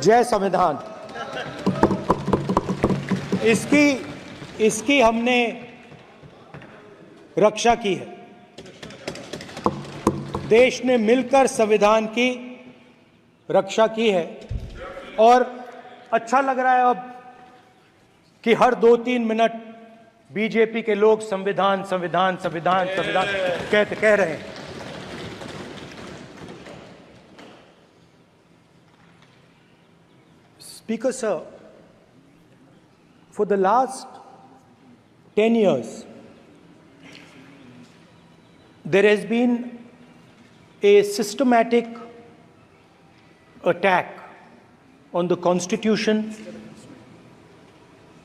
जय संविधान। इसकी हमने रक्षा की है। देश ने मिलकर संविधान की रक्षा की है और अच्छा लग रहा है अब कि हर 2-3 मिनट बीजेपी के लोग संविधान संविधान संविधान संविधान कह रहे हैं। Speaker sir, for the last 10 years, there has been a systematic attack on the Constitution,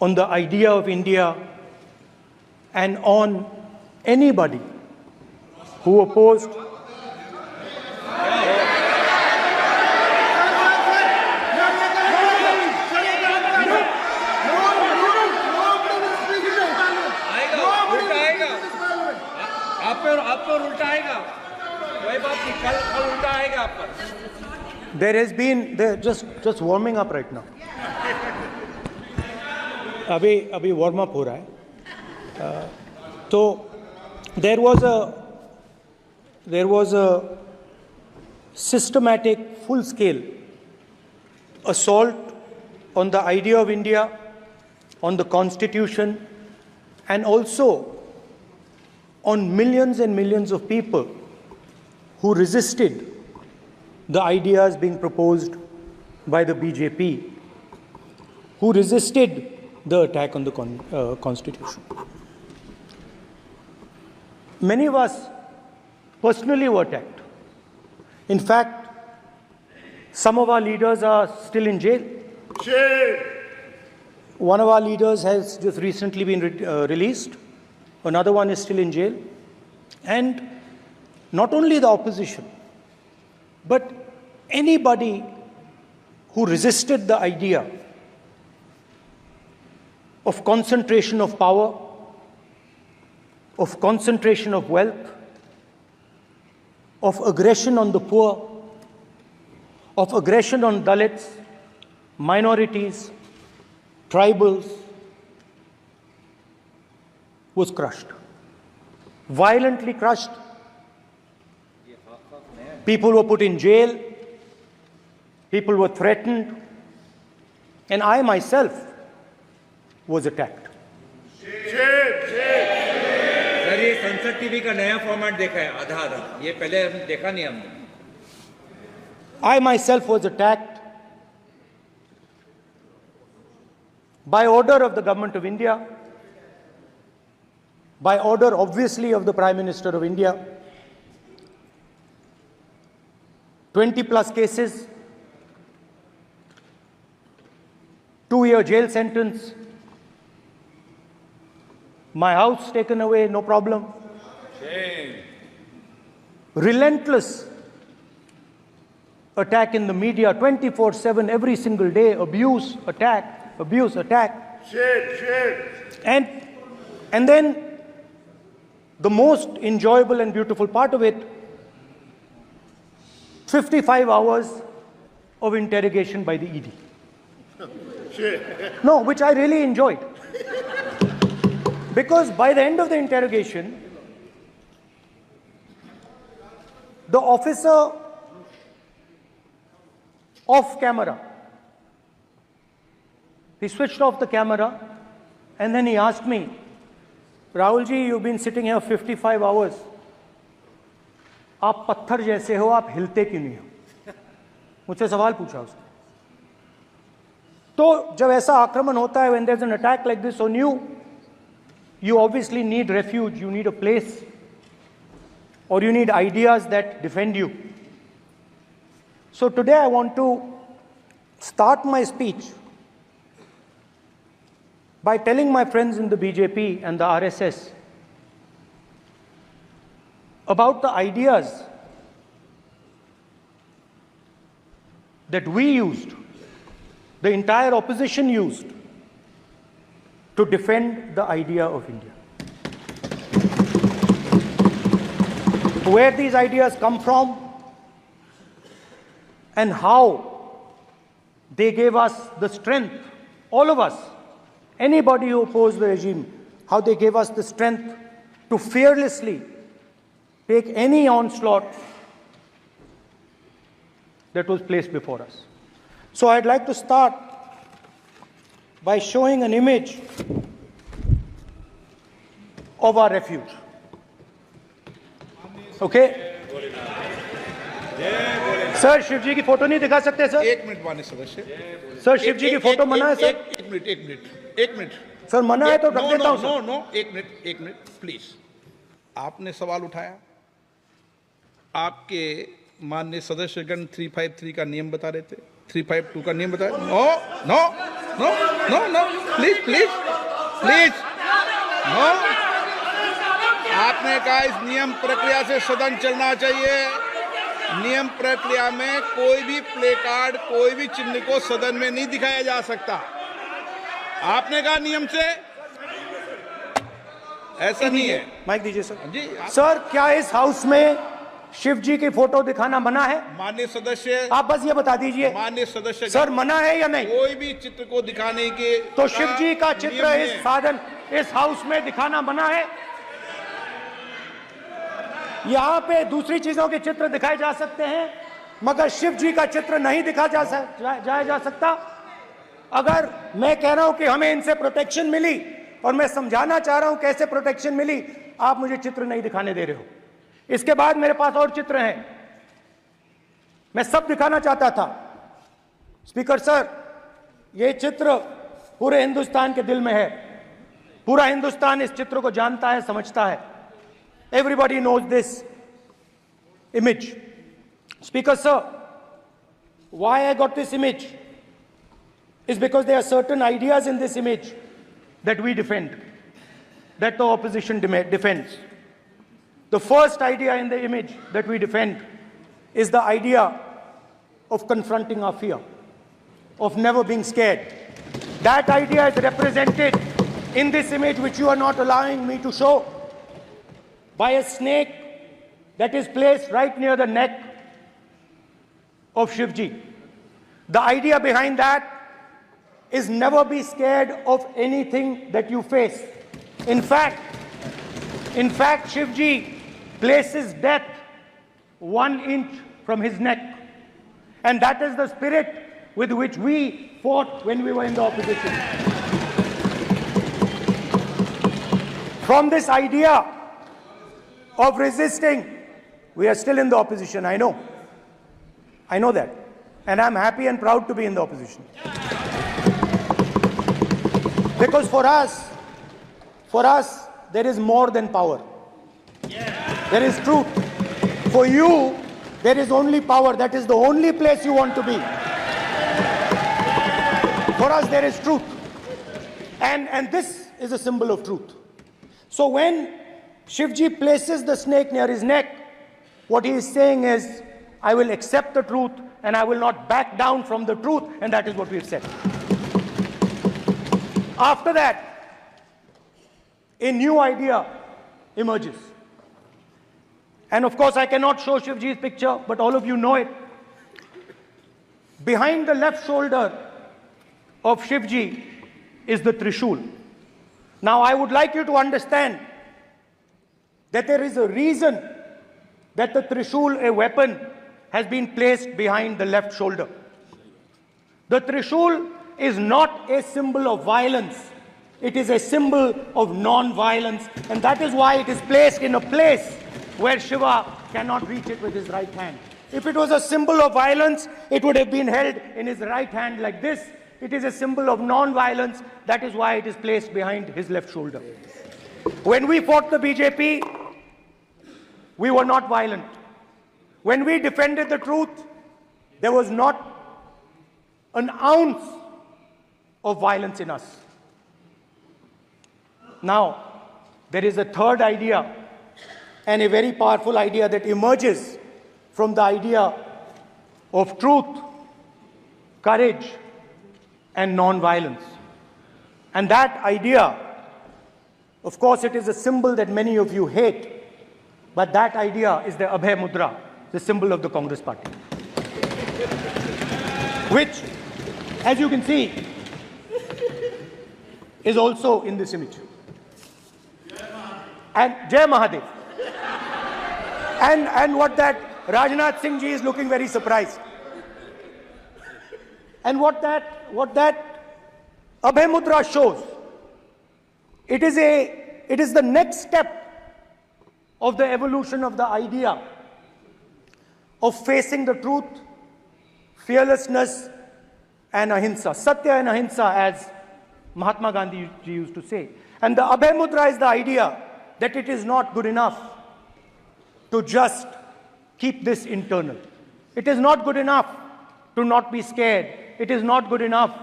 on the idea of India, and on anybody who opposed आप पर उल्टा आएगा, वही बात नहीं, कल उल्टा आएगा आप पर। There has been just warming up right now. अभी वार्म अप हो रहा है। तो there was a systematic, full-scale assault on the idea of India, on the Constitution, and also on millions and millions of people who resisted the ideas being proposed by the BJP, who resisted the attack on the Constitution. Many of us personally were attacked. In fact, some of our leaders are still in jail. One of our leaders has just recently been released. Another one is still in jail. And not only the opposition, but anybody who resisted the idea of concentration of power, of concentration of wealth, of aggression on the poor, of aggression on Dalits, minorities, tribals, was crushed, violently crushed. People were put in jail, people were threatened, and I myself was attacked. Sir, ये संसद TV का नया format देखा है, आधा ये पहले देखा नहीं हमने। I myself was attacked by order of the government of India, by order obviously of the Prime Minister of India. 20 plus cases, 2-year jail sentence, my house taken away, no problem. Shame. Relentless attack in the media, 24/7, every single day, abuse, attack, abuse, attack. Shame. And then the most enjoyable and beautiful part of it, 55 hours of interrogation by the ED. No, which I really enjoyed. Because by the end of the interrogation, the officer off camera, he switched off the camera and then he asked me, Rahul ji, you've been sitting here 55 hours. आप पत्थर जैसे हो, आप हिलते क्यों नहीं हो? मुझसे सवाल पूछा उसने। तो जब ऐसा आक्रमण होता है, when there's an attack like this on you, you obviously need refuge, you need a place, or you need ideas that defend you. So today I want to start my speech by telling my friends in the BJP and the RSS about the ideas that we used, the entire opposition used, to defend the idea of India. Where these ideas come from and how they gave us the strength, all of us, anybody who opposed the regime, how they gave us the strength to fearlessly take any onslaught that was placed before us. So I'd like to start by showing an image of our refuge. Okay? Sir Shiv ji की photo नहीं दिखा सकते sir? एक minute माननीय सदस्य। Sir Shiv ji की photo मना है सर? एक मिनट सर मना है तो रख देता हूं सर। नो एक मिनट प्लीज। आपने सवाल उठाया, आपके माननीय सदस्यगण 353 का नियम बता रहे थे, 352 का नियम बताया। No please no. आपने कहा इस नियम प्रक्रिया से सदन चलना चाहिए। नियम प्रक्रिया में कोई भी प्ले कार्ड, कोई भी चिन्ह को सदन में नहीं दिखाया जा सकता। आपने कहा नियम से, ऐसा नहीं है। माइक दीजिए सर। जी सर क्या इस हाउस में शिव जी की फोटो दिखाना मना है? माननीय सदस्य, आप बस ये बता दीजिए माननीय सदस्य सर मना है या नहीं? कोई भी चित्र को दिखाने के तो शिव जी का चित्र नियम इस है। साधन इस हाउस में दिखाना मना है? यहाँ पे दूसरी चीजों के चित्र दिखाए जा सकते हैं मगर शिव जी का चित्र नहीं दिखा जा सकता। अगर मैं कह रहा हूं कि हमें इनसे प्रोटेक्शन मिली और मैं समझाना चाह रहा हूं कैसे प्रोटेक्शन मिली, आप मुझे चित्र नहीं दिखाने दे रहे हो। इसके बाद मेरे पास और चित्र हैं, मैं सब दिखाना चाहता था। स्पीकर सर, ये चित्र पूरे हिंदुस्तान के दिल में है। पूरा हिंदुस्तान इस चित्र को जानता है, समझता है। Everybody knows this image. Speaker sir, why I got this image is because there are certain ideas in this image that we defend, that the opposition defends. The first idea in the image that we defend is the idea of confronting our fear, of never being scared. That idea is represented in this image, which you are not allowing me to show, by a snake that is placed right near the neck of Shivji. The idea behind that is never be scared of anything that you face. In fact, Shivji places death 1 inch from his neck. And that is the spirit with which we fought when we were in the opposition. From this idea of resisting, we are still in the opposition, I know that. And I'm happy and proud to be in the opposition. Because for us, there is more than power. There is truth. For you, there is only power. That is the only place you want to be. For us, there is truth. And this is a symbol of truth. So when Shivji places the snake near his neck, what he is saying is, I will accept the truth and I will not back down from the truth, and that is what we have said. After that, a new idea emerges. And of course, I cannot show Shivji's picture, but all of you know it. Behind the left shoulder of Shivji is the Trishul. Now, I would like you to understand that there is a reason that the Trishul, a weapon, has been placed behind the left shoulder. The Trishul is not a symbol of violence. It is a symbol of non-violence, and that is why it is placed in a place where Shiva cannot reach it with his right hand. If it was a symbol of violence, it would have been held in his right hand like this. It is a symbol of non-violence. That is why it is placed behind his left shoulder. When we fought the BJP, we were not violent. When we defended the truth, there was not an ounce of violence in us. Now, there is a third idea, and a very powerful idea that emerges from the idea of truth, courage, and non-violence. And that idea, of course, it is a symbol that many of you hate, but that idea is the Abhay Mudra, the symbol of the Congress party, which as you can see, is also in this image. And Jai Mahadev. And what that Rajnath Singh ji is looking very surprised. And what that Abhay Mudra shows, it is the next step of the evolution of the idea of facing the truth, fearlessness, and ahimsa. Satya and ahimsa, as Mahatma Gandhi ji used to say. And the Abhay Mudra is the idea that it is not good enough to just keep this internal. It is not good enough to not be scared. It is not good enough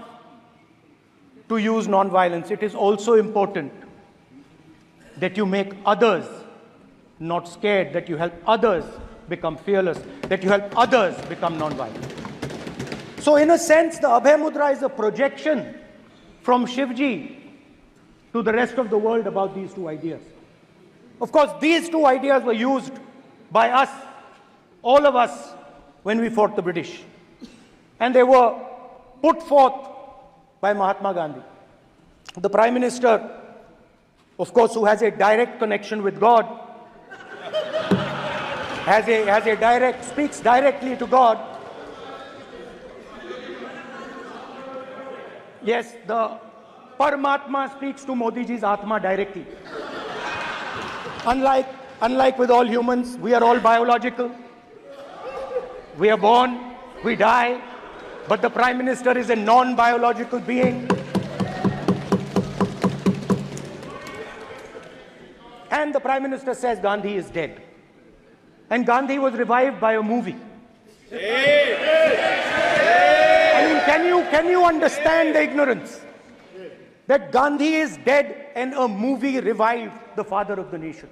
to use non-violence. It is also important that you make others not scared, that you help others become fearless, that you help others become non-violent. So in a sense, the Abhay Mudra is a projection from Shivji to the rest of the world about these two ideas. Of course, these two ideas were used by us, all of us, when we fought the British. And they were put forth by Mahatma Gandhi. The Prime Minister, of course, who has a direct connection with God, speaks directly to God. Yes, the Paramatma speaks to Modi ji's Atma directly. Unlike with all humans, we are all biological. We are born, we die, but the Prime Minister is a non-biological being. And the Prime Minister says Gandhi is dead. And Gandhi was revived by a movie. I mean, can you understand the ignorance? That Gandhi is dead and a movie revived the father of the nation.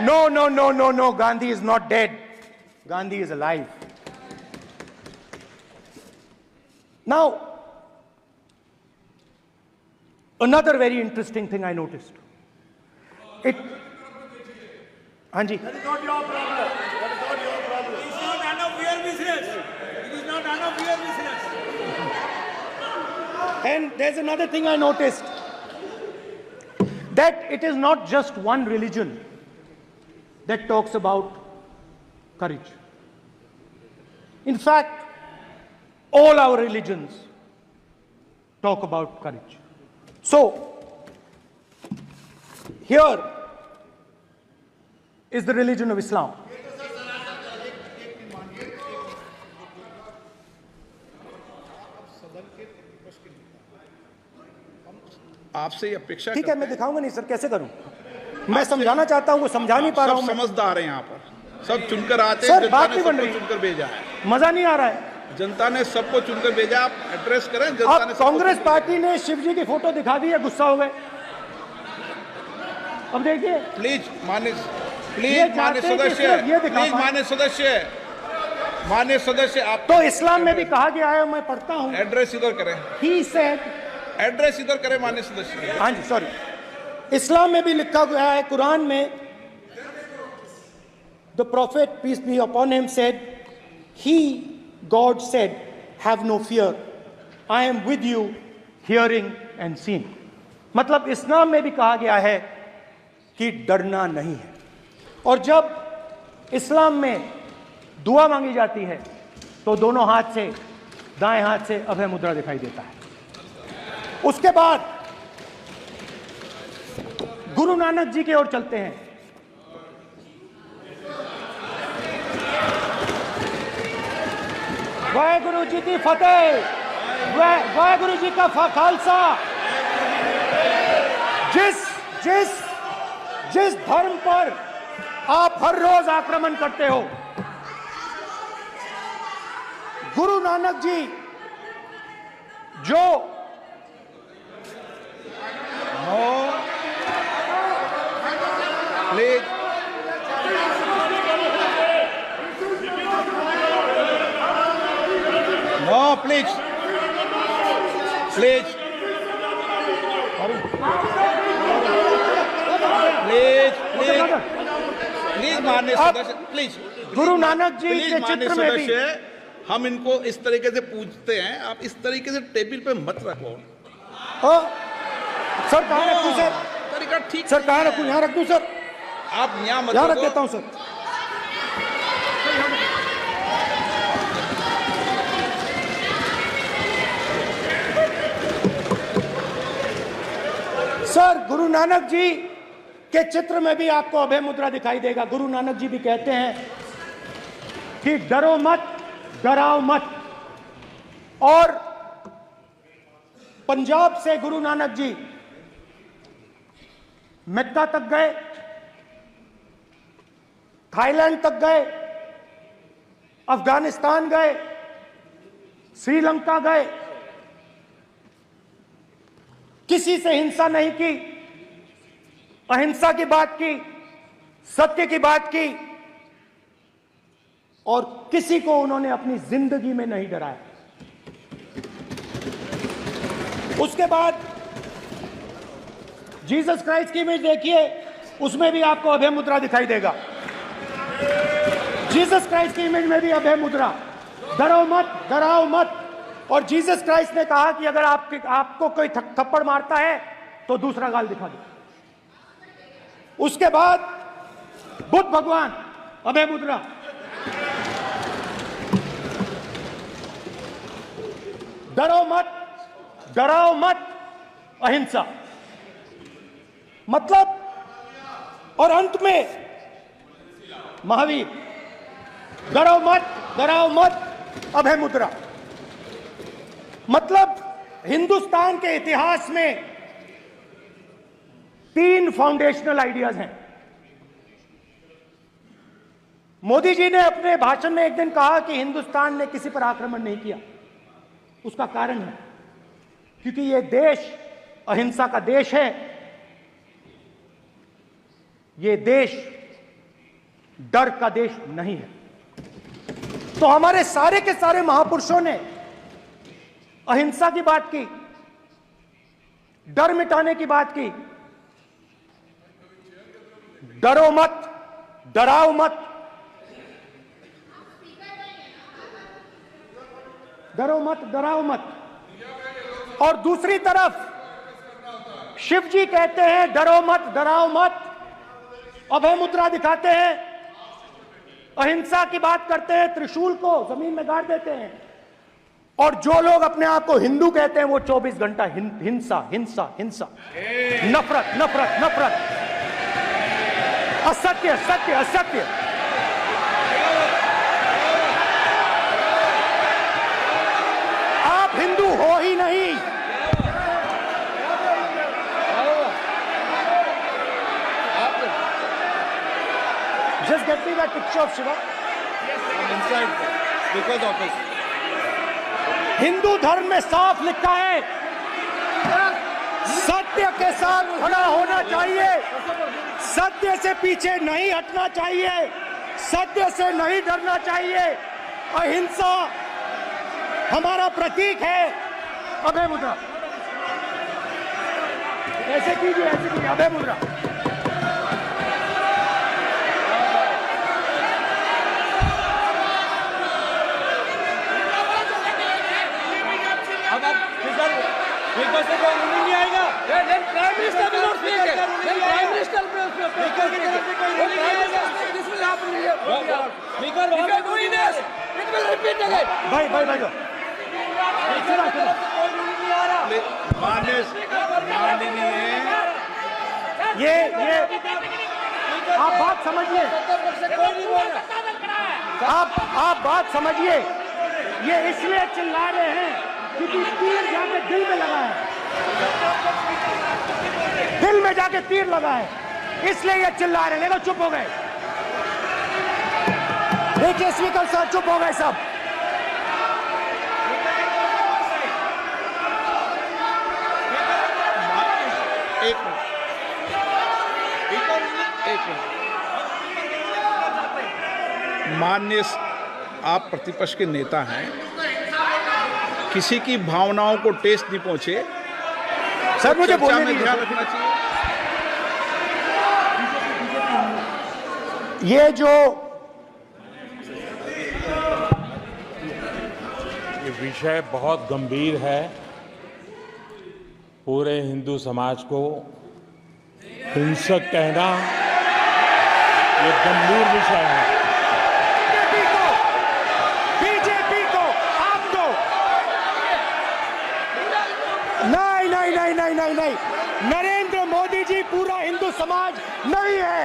No, Gandhi is not dead. Gandhi is alive. Now, another very interesting thing I noticed. Hanji. That is not your problem. That is not your problem. It is not none of your business. It is not none of your business. And there's another thing I noticed. That it is not just one religion that talks about courage. In fact, all our religions talk about courage. So, here is the religion of Islam. आपसे ये अपेक्षा ठीक है, मैं दिखाऊंगा नहीं sir, कैसे करूं? मैं समझाना चाहता हूं, वो समझा नहीं पा रहा हूं। सब समझदार हैं यहाँ पर, सब चुनकर आते हैं। सर, जनता बात ने नहीं बन सबको रही। चुनकर भेजा है। मजा नहीं आ रहा है। जनता ने सबको चुनकर भेजा, आप एड्रेस करें। जनता अब ने सबको कांग्रेस चुनकर पार्टी ने शिवजी की फोटो दिखा दी है, गुस्सा हो गए। अब देखिए, प्लीज मान्य चाहते हैं कि सदस्य, सिर्फ ये दिखा प्लीज पाएं। मान्य सदस्य आप तो इस्लाम में भी कहा गया है, मैं पढ़ता हूं। एड्रेस इधर करें, He said, एड्रेस इधर करें मान्य सदस्य। हाँ जी, सॉरी, इस्लाम में भी लिखा गया है, कुरान में, the prophet, peace be upon him, said, God said, have no fear, I am with you, hearing and seeing. मतलब इस्लाम में भी कहा गया है कि डरना नहीं है। और जब इस्लाम में दुआ मांगी जाती है तो दोनों हाथ से, दाएं हाथ से अभय मुद्रा दिखाई देता है। उसके बाद गुरु नानक जी की ओर चलते हैं। वाहेगुरु जी की फतेह, वाहेगुरु जी का खालसा। जिस धर्म पर आप हर रोज आक्रमण करते हो, गुरु नानक जी जो प्लीज प्लीज प्लीज प्लीज माननीय सदस्य, प्लीज गुरु नानक जी प्लीज के माननीय चित्र में भी सदस्य, हम इनको इस तरीके से पूछते हैं, आप इस तरीके से टेबल पे मत रखो। सर कहाँ रखूं सर? तरीका ठीक सर कहाँ रखूं? यहाँ रख दूं सर? आप यहाँ मत यहाँ रख रखो। देता हूँ सर। सर गुरु नानक जी के चित्र में भी आपको अभय मुद्रा दिखाई देगा। गुरु नानक जी भी कहते हैं कि डरो मत, डराओ मत। और पंजाब से गुरु नानक जी मक्का तक गए, थाईलैंड तक गए, अफगानिस्तान गए, श्रीलंका गए, किसी से हिंसा नहीं की, अहिंसा की बात की, सत्य की बात की, और किसी को उन्होंने अपनी जिंदगी में नहीं डराया। उसके बाद जीसस क्राइस्ट की इमेज देखिए, उसमें भी आपको अभय मुद्रा दिखाई देगा। जीसस क्राइस्ट की इमेज में भी अभय मुद्रा, डरो मत, डराओ मत। और जीसस क्राइस्ट ने कहा कि अगर आपको कोई थप्पड़ मारता है तो दूसरा गाल दिखा दो। उसके बाद बुद्ध भगवान, अभय मुद्रा। डरो मत, डराओ मत, अहिंसा। मतलब, और अंत में महावीर, डरो मत, डराओ मत, अभय मुद्रा। मतलब हिंदुस्तान के इतिहास में 3 फाउंडेशनल आइडियाज हैं। मोदी जी ने अपने भाषण में एक दिन कहा कि हिंदुस्तान ने किसी पर आक्रमण नहीं किया। उसका कारण है क्योंकि यह देश अहिंसा का देश है। यह देश डर का देश नहीं है। तो हमारे सारे के सारे महापुरुषों ने अहिंसा की बात की, डर मिटाने की बात की। डरो मत, डराओ मत, डरो मत, डराओ मत। और दूसरी तरफ शिव जी कहते हैं डरो मत, डराओ मत, अभय मुद्रा दिखाते हैं, अहिंसा की बात करते हैं, त्रिशूल को जमीन में गाड़ देते हैं। और जो लोग अपने आप को हिंदू कहते हैं वो 24 घंटा हिंसा, हिंसा, हिंसा, नफरत, नफरत, नफरत, असत्य, सत्य, असत्य। आप हिंदू हो ही नहीं। Just get me that picture of Shiva. Inside, because office. Hindu धर्म में साफ लिखा है, सत्य के साथ खड़ा होना चाहिए, सत्य से पीछे नहीं हटना चाहिए, सत्य से नहीं डरना चाहिए। अहिंसा हमारा प्रतीक है। अभय मुद्रा ऐसे कीजिए, ऐसे कीजिए, अभय मुद्रा। स्पीकर से कोई रूलिंग नहीं आएगा। प्राइम मिनिस्टर भी नोट स्पीक है। प्राइम मिनिस्टर स्पीकर की तरफ से कोई रूलिंग नहीं आएगा। This will happen. Speaker if you doing this it will repeat again. भाई कोई रूलिंग नहीं आ रहा। माननीय ये आप बात समझिए, कोई नहीं बोल रहा। आप बात समझिए। ये इसलिए चिल्ला रहे हैं क्योंकि तीर जाके दिल में लगा है, दिल में जाके तीर लगा है, इसलिए ये चिल्ला रहे हैं। देखो चुप हो गए, देखिए स्पीकर साहब चुप हो गए सब। एक मिनट। माननीय आप प्रतिपक्ष के नेता हैं, किसी की भावनाओं को ठेस नहीं पहुंचे। सर मुझे चर्चा बोलने में दीजिए। ध्यान रखना चाहिए। ये जो ये विषय बहुत गंभीर है। पूरे हिंदू समाज को हिंसक कहना ये गंभीर विषय है। बीजेपी को आप दो। नहीं नहीं नहीं नहीं नहीं नहीं, नरेंद्र मोदी जी पूरा हिंदू समाज नहीं है,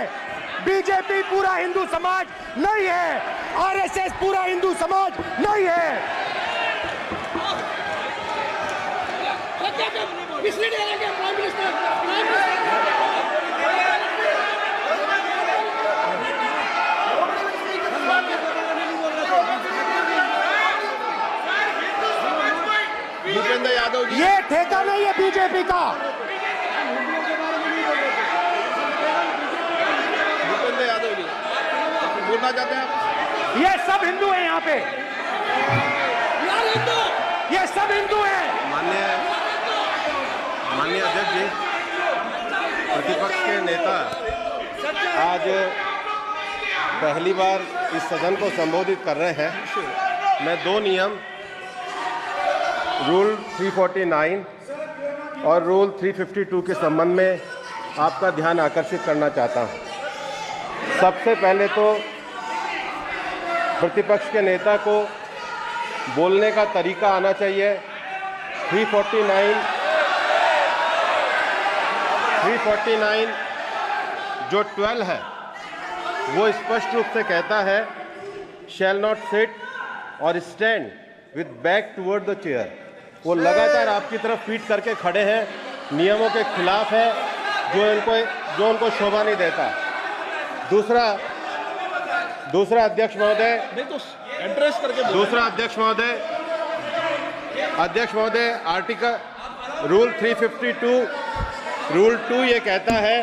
बीजेपी पूरा हिंदू समाज नहीं है, आरएसएस पूरा हिंदू समाज नहीं है। भूपेंद्र यादव जी, ये ठेका नहीं है बीजेपी का। भूपेंद्र यादव जी बोलना चाहते हैं आप? ये सब हिंदू हैं यहाँ पे, ये सब हिंदू हैं। माननीय अध्यक्ष जी, प्रतिपक्ष के नेता आज पहली बार इस सदन को संबोधित कर रहे हैं। मैं दो नियम रूल 349 और रूल 352 के संबंध में आपका ध्यान आकर्षित करना चाहता हूं। सबसे पहले तो प्रतिपक्ष के नेता को बोलने का तरीका आना चाहिए। 349 जो 12 है वो स्पष्ट रूप से कहता है शैल नॉट सिट और stand with back toward the chair. वो लगातार आपकी तरफ पीठ करके खड़े हैं, नियमों के खिलाफ है, जो उनको शोभा नहीं देता। दूसरा अध्यक्ष महोदय, अध्यक्ष महोदय आर्टिकल रूल 352 रूल 2 ये कहता है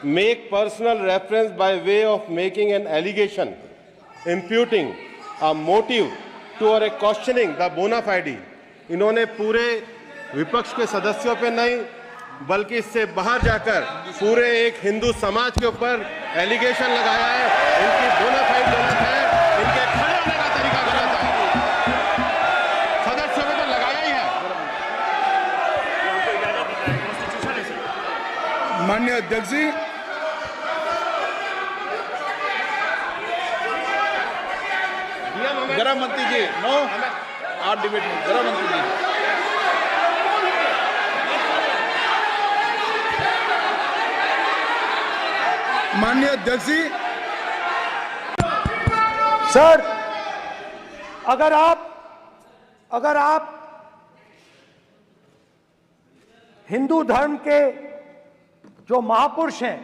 make personal reference by way of making an allegation imputing a motive to or a questioning the बोना फाइडी। इन्होंने पूरे विपक्ष के सदस्यों पे नहीं बल्कि इससे बाहर जाकर पूरे एक हिंदू समाज के ऊपर एलिगेशन लगाया है। इनकी बोना फाइड गलत है, इनके खड़े होने का तरीका गलत है। सदस्यों में तो लगाया ही है। माननीय अध्यक्ष जी, गृह मंत्री जी, नो आप डिबेट में गृह मंत्री जी। माननीय अध्यक्ष जी, सर अगर आप हिंदू धर्म के जो महापुरुष हैं,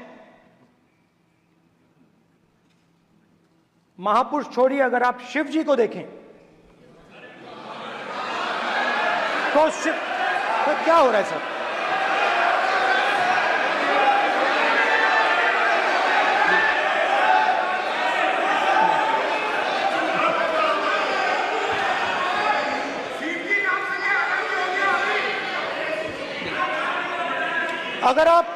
महापुरुष छोड़िए, अगर आप शिव जी को देखें तो क्या हो रहा है सर? अगर आप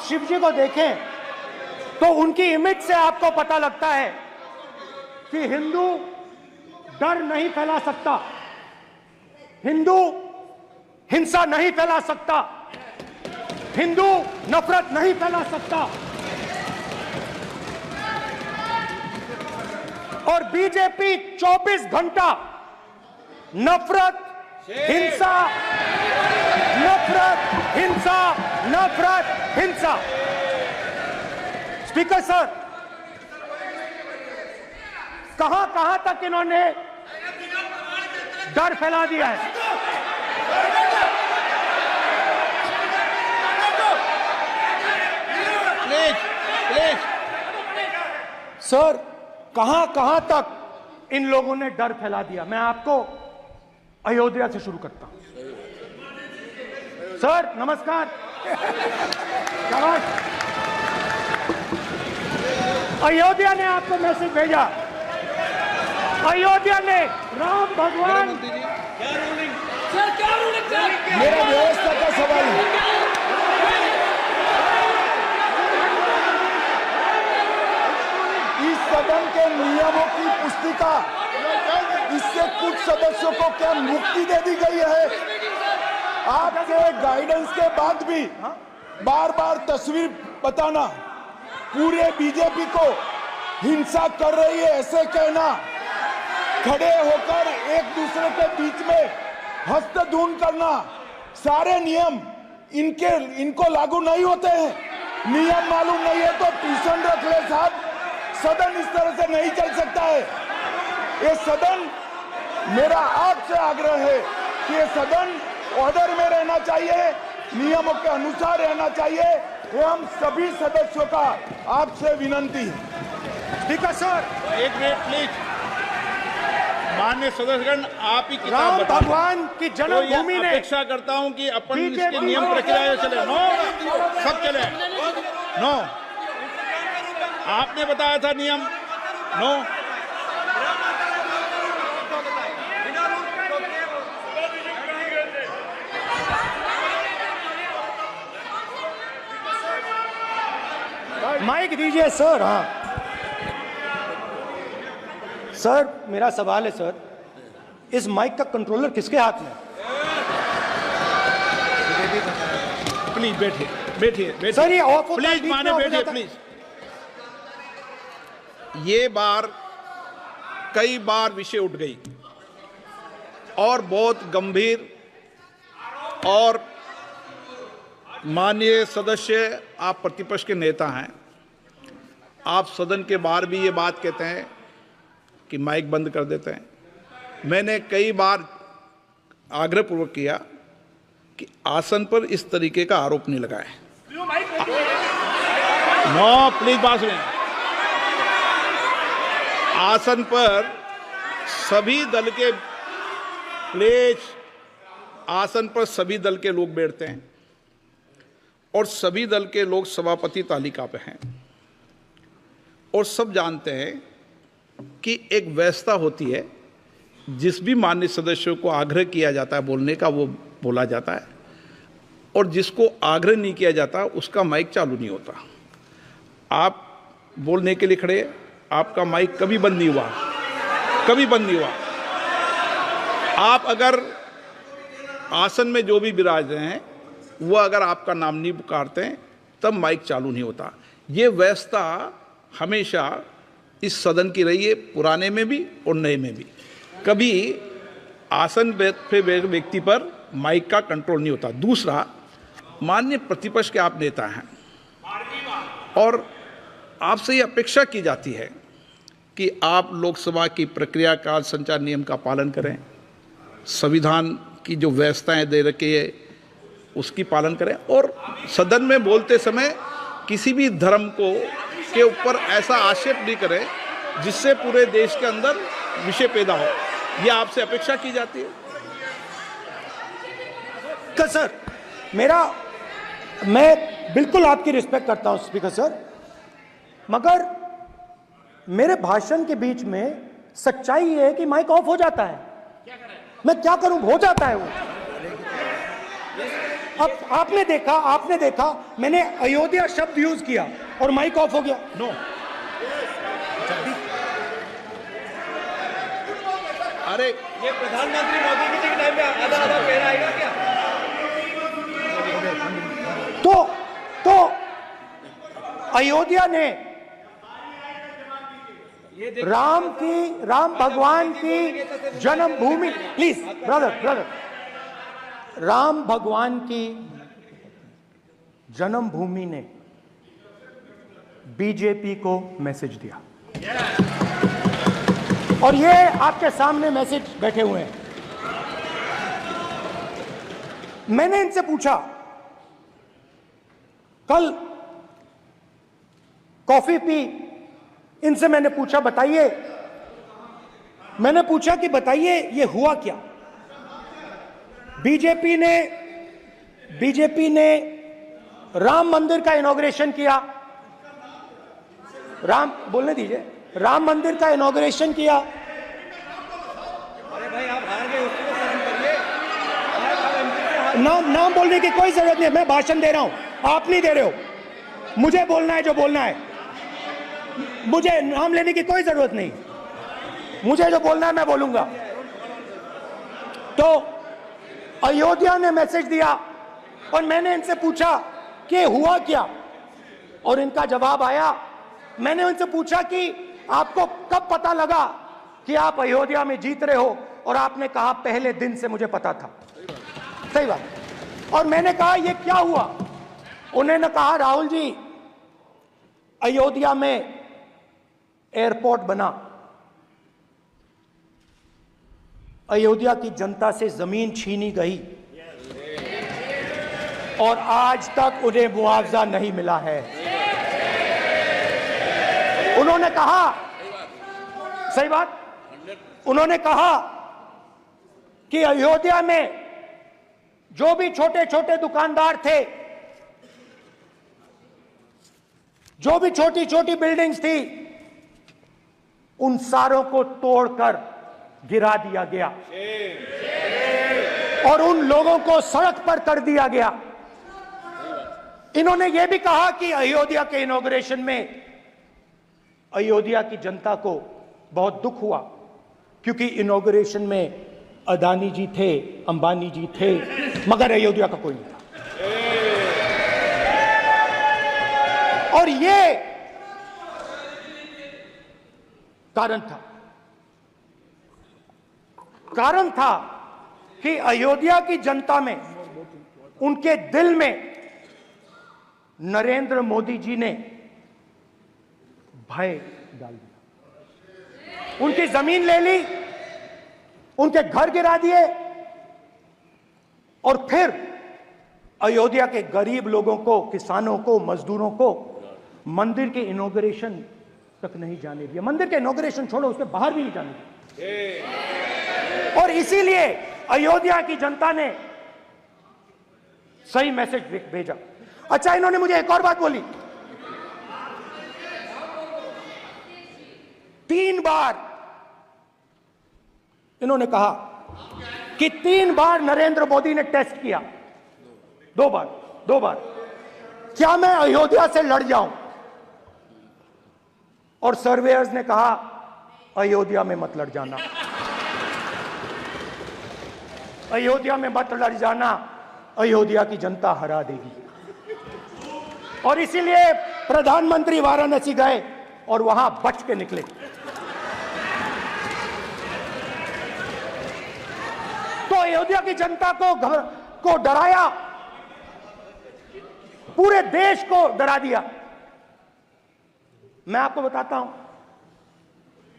शिव जी को देखें तो उनकी इमेज से आपको पता लगता है कि हिंदू डर नहीं फैला सकता, हिंदू हिंसा नहीं फैला सकता, हिंदू नफरत नहीं फैला सकता। और बीजेपी 24 घंटा नफरत, हिंसा, नफरत, हिंसा, नफरत, हिंसा। स्पीकर सर, कहां तक इन्होंने डर फैला दिया है? प्लीज सर, कहां तक इन लोगों ने डर फैला दिया? मैं आपको अयोध्या से शुरू करता हूं। सर नमस्कार। अयोध्या ने आपको मैसेज भेजा, अयोध्या ने राम भगवान। मेरा व्यवस्था का सवाल है। इस सदन के नियमों की पुस्तिका इससे कुछ सदस्यों को क्या मुक्ति दे दी गई है? आपके गाइडेंस के बाद भी बार बार तस्वीर बताना, पूरे बीजेपी को हिंसा कर रही है ऐसे कहना, खड़े होकर एक दूसरे के बीच में हस्तधून करना, सारे नियम इनको लागू नहीं होते हैं। नियम मालूम नहीं है तो ट्यूशन रख ले साहब, सदन इस तरह से नहीं चल सकता है। ये सदन, मेरा आपसे आग्रह है कि ये सदन ऑर्डर में रहना चाहिए, नियमों के अनुसार रहना चाहिए। ये हम सभी सदस्यों का आपसे विनंती है। ठीक है सर। एक मिनट प्लीज। माननीय सदस्यगण, आप ही किताब राम बताओ। भगवान की जन्मभूमि तो ने अपेक्षा करता हूं कि अपन बीजेपी इसके नियम प्रक्रिया चले। नो, सब चले। नो, आपने बताया था नियम। नो, माइक दीजिए सर। हाँ सर, मेरा सवाल है सर, इस माइक का कंट्रोलर किसके हाथ में? प्लीज बैठिए, बैठिए सर ये ऑफ होता है, प्लीज, बीच में माने ऑफ हो बैठिए जाता है। प्लीज। ये बार कई बार विषय उठ गई और बहुत गंभीर, और माननीय सदस्य, आप प्रतिपक्ष के नेता हैं, आप सदन के बाहर भी ये बात कहते हैं कि माइक बंद कर देते हैं। मैंने कई बार आग्रहपूर्वक किया कि आसन पर इस तरीके का आरोप नहीं लगाएं। नो, प्लीज बात सुनिए। आसन पर सभी दल के, प्लीज, आसन पर सभी दल के लोग बैठते हैं और सभी दल के लोग सभापति तालिका पे हैं और सब जानते हैं कि एक व्यवस्था होती है, जिस भी माननीय सदस्यों को आग्रह किया जाता है बोलने का वो बोला जाता है, और जिसको आग्रह नहीं किया जाता उसका माइक चालू नहीं होता। आप बोलने के लिए खड़े, आपका माइक कभी बंद नहीं हुआ, कभी बंद नहीं हुआ। आप अगर आसन में जो भी विराज रहे हैं वो अगर आपका नाम नहीं पुकारते हैं तब माइक चालू नहीं होता। ये व्यवस्था हमेशा इस सदन की रही है, पुराने में भी और नए में भी। कभी आसन पे व्यक्ति पर माइक का कंट्रोल नहीं होता। दूसरा, माननीय प्रतिपक्ष के आप नेता हैं और आपसे ये अपेक्षा की जाती है कि आप लोकसभा की प्रक्रिया का, संचार नियम का पालन करें, संविधान की जो व्यवस्थाएं दे रखी है उसकी पालन करें, और सदन में बोलते समय किसी भी धर्म को के ऊपर ऐसा आक्षेप नहीं करें जिससे पूरे देश के अंदर विषय पैदा हो। ये आपसे अपेक्षा की जाती है। सर, मैं बिल्कुल आपकी रिस्पेक्ट करता हूं स्पीकर सर, मगर मेरे भाषण के बीच में सच्चाई ये है कि माइक ऑफ हो जाता है। मैं क्या करूं, हो जाता है वो। अब आपने देखा मैंने अयोध्या शब्द यूज किया और माइक ऑफ हो गया। नो, अरे ये प्रधानमंत्री मोदी जी के टाइम पे आधा आधा पैरा आएगा क्या? तो अयोध्या ने राम भगवान की जन्मभूमि, प्लीज ब्रदर, राम भगवान की जन्मभूमि ने बीजेपी को मैसेज दिया, और ये आपके सामने मैसेज बैठे हुए हैं। मैंने इनसे पूछा, कल कॉफी पी, इनसे मैंने पूछा बताइए, बताइए ये हुआ क्या? बीजेपी ने राम मंदिर का इनॉग्रेशन किया, बोलने दीजिए, राम मंदिर का इनॉग्रेशन किया। अरे भाई आप हार गए, उसको शर्म करिए। नाम बोलने की कोई जरूरत नहीं है, मैं भाषण दे रहा हूं, आप नहीं दे रहे हो। मुझे बोलना है जो बोलना है, मुझे नाम लेने की कोई जरूरत नहीं, मुझे जो बोलना है मैं बोलूंगा। तो अयोध्या ने मैसेज दिया और मैंने इनसे पूछा कि हुआ क्या, और इनका जवाब आया। मैंने उनसे पूछा कि आपको कब पता लगा कि आप अयोध्या में जीत रहे हो, और आपने कहा पहले दिन से मुझे पता था। सही बात। और मैंने कहा ये क्या हुआ? उन्होंने कहा राहुल जी, अयोध्या में एयरपोर्ट बना, अयोध्या की जनता से जमीन छीनी गई और आज तक उन्हें मुआवजा नहीं मिला है। उन्होंने कहा, सही बात, उन्होंने कहा कि अयोध्या में जो भी छोटे छोटे दुकानदार थे, जो भी छोटी छोटी बिल्डिंग्स थी, उन सारों को तोड़कर गिरा दिया गया और उन लोगों को सड़क पर कर दिया गया। इन्होंने यह भी कहा कि अयोध्या के इनॉग्रेशन में अयोध्या की जनता को बहुत दुख हुआ, क्योंकि इनॉग्रेशन में अदानी जी थे, अंबानी जी थे, मगर अयोध्या का कोई नहीं था। और ये कारण था कि अयोध्या की जनता में, उनके दिल में नरेंद्र मोदी जी ने भय डाल दिया। उनकी जमीन ले ली, उनके घर गिरा दिए, और फिर अयोध्या के गरीब लोगों को, किसानों को, मजदूरों को मंदिर के इनॉग्रेशन तक नहीं जाने दिया। मंदिर के इनॉग्रेशन छोड़ो, उसके बाहर भी नहीं जाने दिया। और इसीलिए अयोध्या की जनता ने सही मैसेज भेजा। अच्छा, इन्होंने मुझे एक और बात बोली, 3 बार इन्होंने कहा कि 3 बार नरेंद्र मोदी ने टेस्ट किया। 2 बार क्या मैं अयोध्या से लड़ जाऊं? और सर्वेयर्स ने कहा अयोध्या में मत लड़ जाना, अयोध्या में मत लड़ जाना, अयोध्या की जनता हरा देगी। और इसीलिए प्रधानमंत्री वाराणसी गए और वहां बच के निकले। तो अयोध्या की जनता को डराया, पूरे देश को डरा दिया। मैं आपको बताता हूं,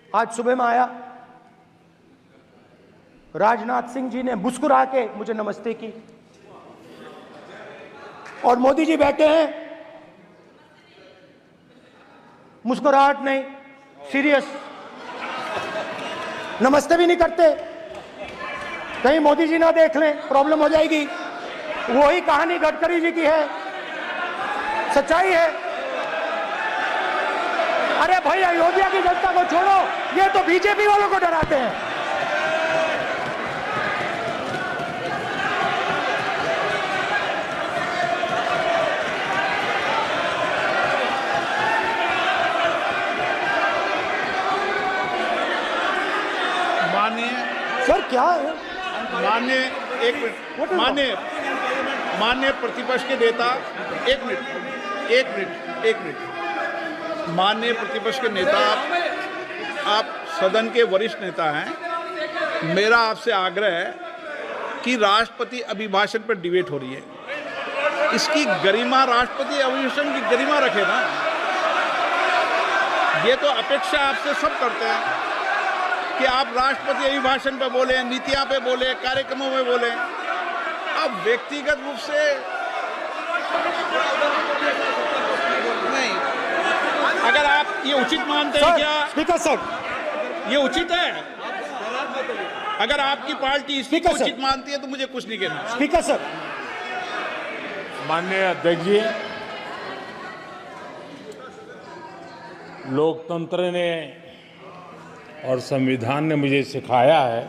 आज सुबह में आया, राजनाथ सिंह जी ने मुस्कुरा के मुझे नमस्ते की, और मोदी जी बैठे हैं, मुस्कुराहट नहीं, सीरियस, नमस्ते भी नहीं करते, कहीं मोदी जी ना देख लें, प्रॉब्लम हो जाएगी। वही कहानी गडकरी जी की है, सच्चाई है। अरे भाई, अयोध्या की जनता को छोड़ो, ये तो बीजेपी वालों को डराते हैं। सर क्या है? माननीय प्रतिपक्ष के नेता, एक मिनट, माननीय प्रतिपक्ष के नेता, आप सदन के वरिष्ठ नेता हैं। मेरा आपसे आग्रह है कि राष्ट्रपति अभिभाषण पर डिबेट हो रही है, इसकी गरिमा, राष्ट्रपति अभिभाषण की गरिमा रखे ना। ये तो अपेक्षा आपसे सब करते हैं कि आप राष्ट्रपति अभिभाषण पे बोले, नीतियां पे बोले, कार्यक्रमों में बोले। अब व्यक्तिगत रूप से नहीं, अगर आप ये उचित मानते हैं, क्या स्पीकर सर, ये उचित है? अगर आपकी पार्टी इसको उचित मानती है तो मुझे कुछ नहीं कहना। स्पीकर सर, माननीय अध्यक्ष जी, लोकतंत्र ने और संविधान ने मुझे सिखाया है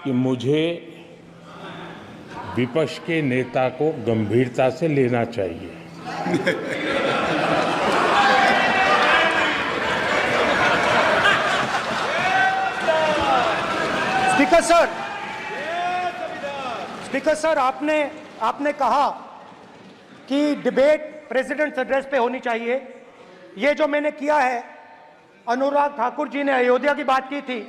कि मुझे विपक्ष के नेता को गंभीरता से लेना चाहिए। स्पीकर सर, आपने कहा कि डिबेट प्रेसिडेंट्स एड्रेस पे होनी चाहिए। ये जो मैंने किया है, अनुराग ठाकुर जी ने अयोध्या की बात की थी,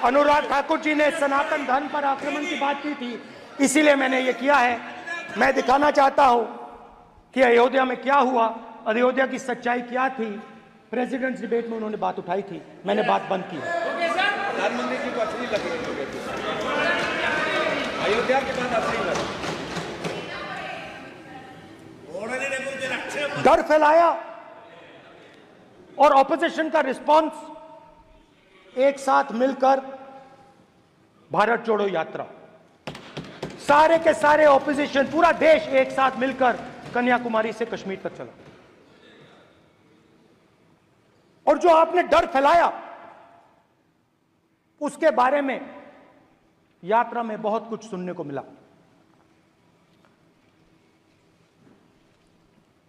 अनुराग ठाकुर जी ने सनातन धर्म पर आक्रमण की बात की थी, इसीलिए मैंने ये किया है। मैं दिखाना चाहता हूं कि अयोध्या में क्या हुआ, अयोध्या की सच्चाई क्या थी। प्रेसिडेंट्स डिबेट में उन्होंने बात उठाई थी, मैंने बात बंद की। प्रधानमंत्री जी को अच्छी लगी अयोध्या के बाद अच्छी लगी, डर फैलाया और ऑपोजिशन का रिस्पांस, एक साथ मिलकर भारत जोड़ो यात्रा, सारे के सारे ऑपोजिशन, पूरा देश एक साथ मिलकर कन्याकुमारी से कश्मीर तक चला। और जो आपने डर फैलाया, उसके बारे में यात्रा में बहुत कुछ सुनने को मिला।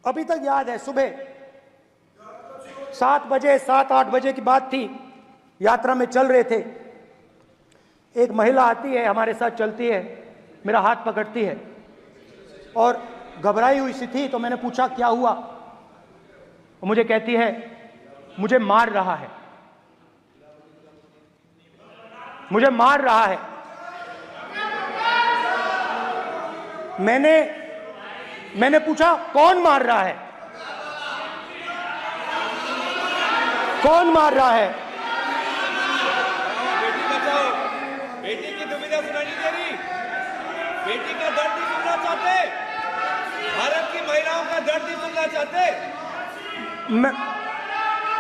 अभी तक याद है, सुबह 7 बजे 7-8 बजे की बात थी, यात्रा में चल रहे थे, एक महिला आती है, हमारे साथ चलती है, मेरा हाथ पकड़ती है और घबराई हुई सी थी। तो मैंने पूछा क्या हुआ, मुझे कहती है मुझे मार रहा है, मुझे मार रहा है। मैंने पूछा कौन मार रहा है, कौन मार रहा है? बेटी बचाओ, बेटी की दुविधा सुनाई नहीं दे रही, बेटी का दर्द नहीं सुनना चाहते, भारत की महिलाओं का दर्द नहीं सुनना चाहते।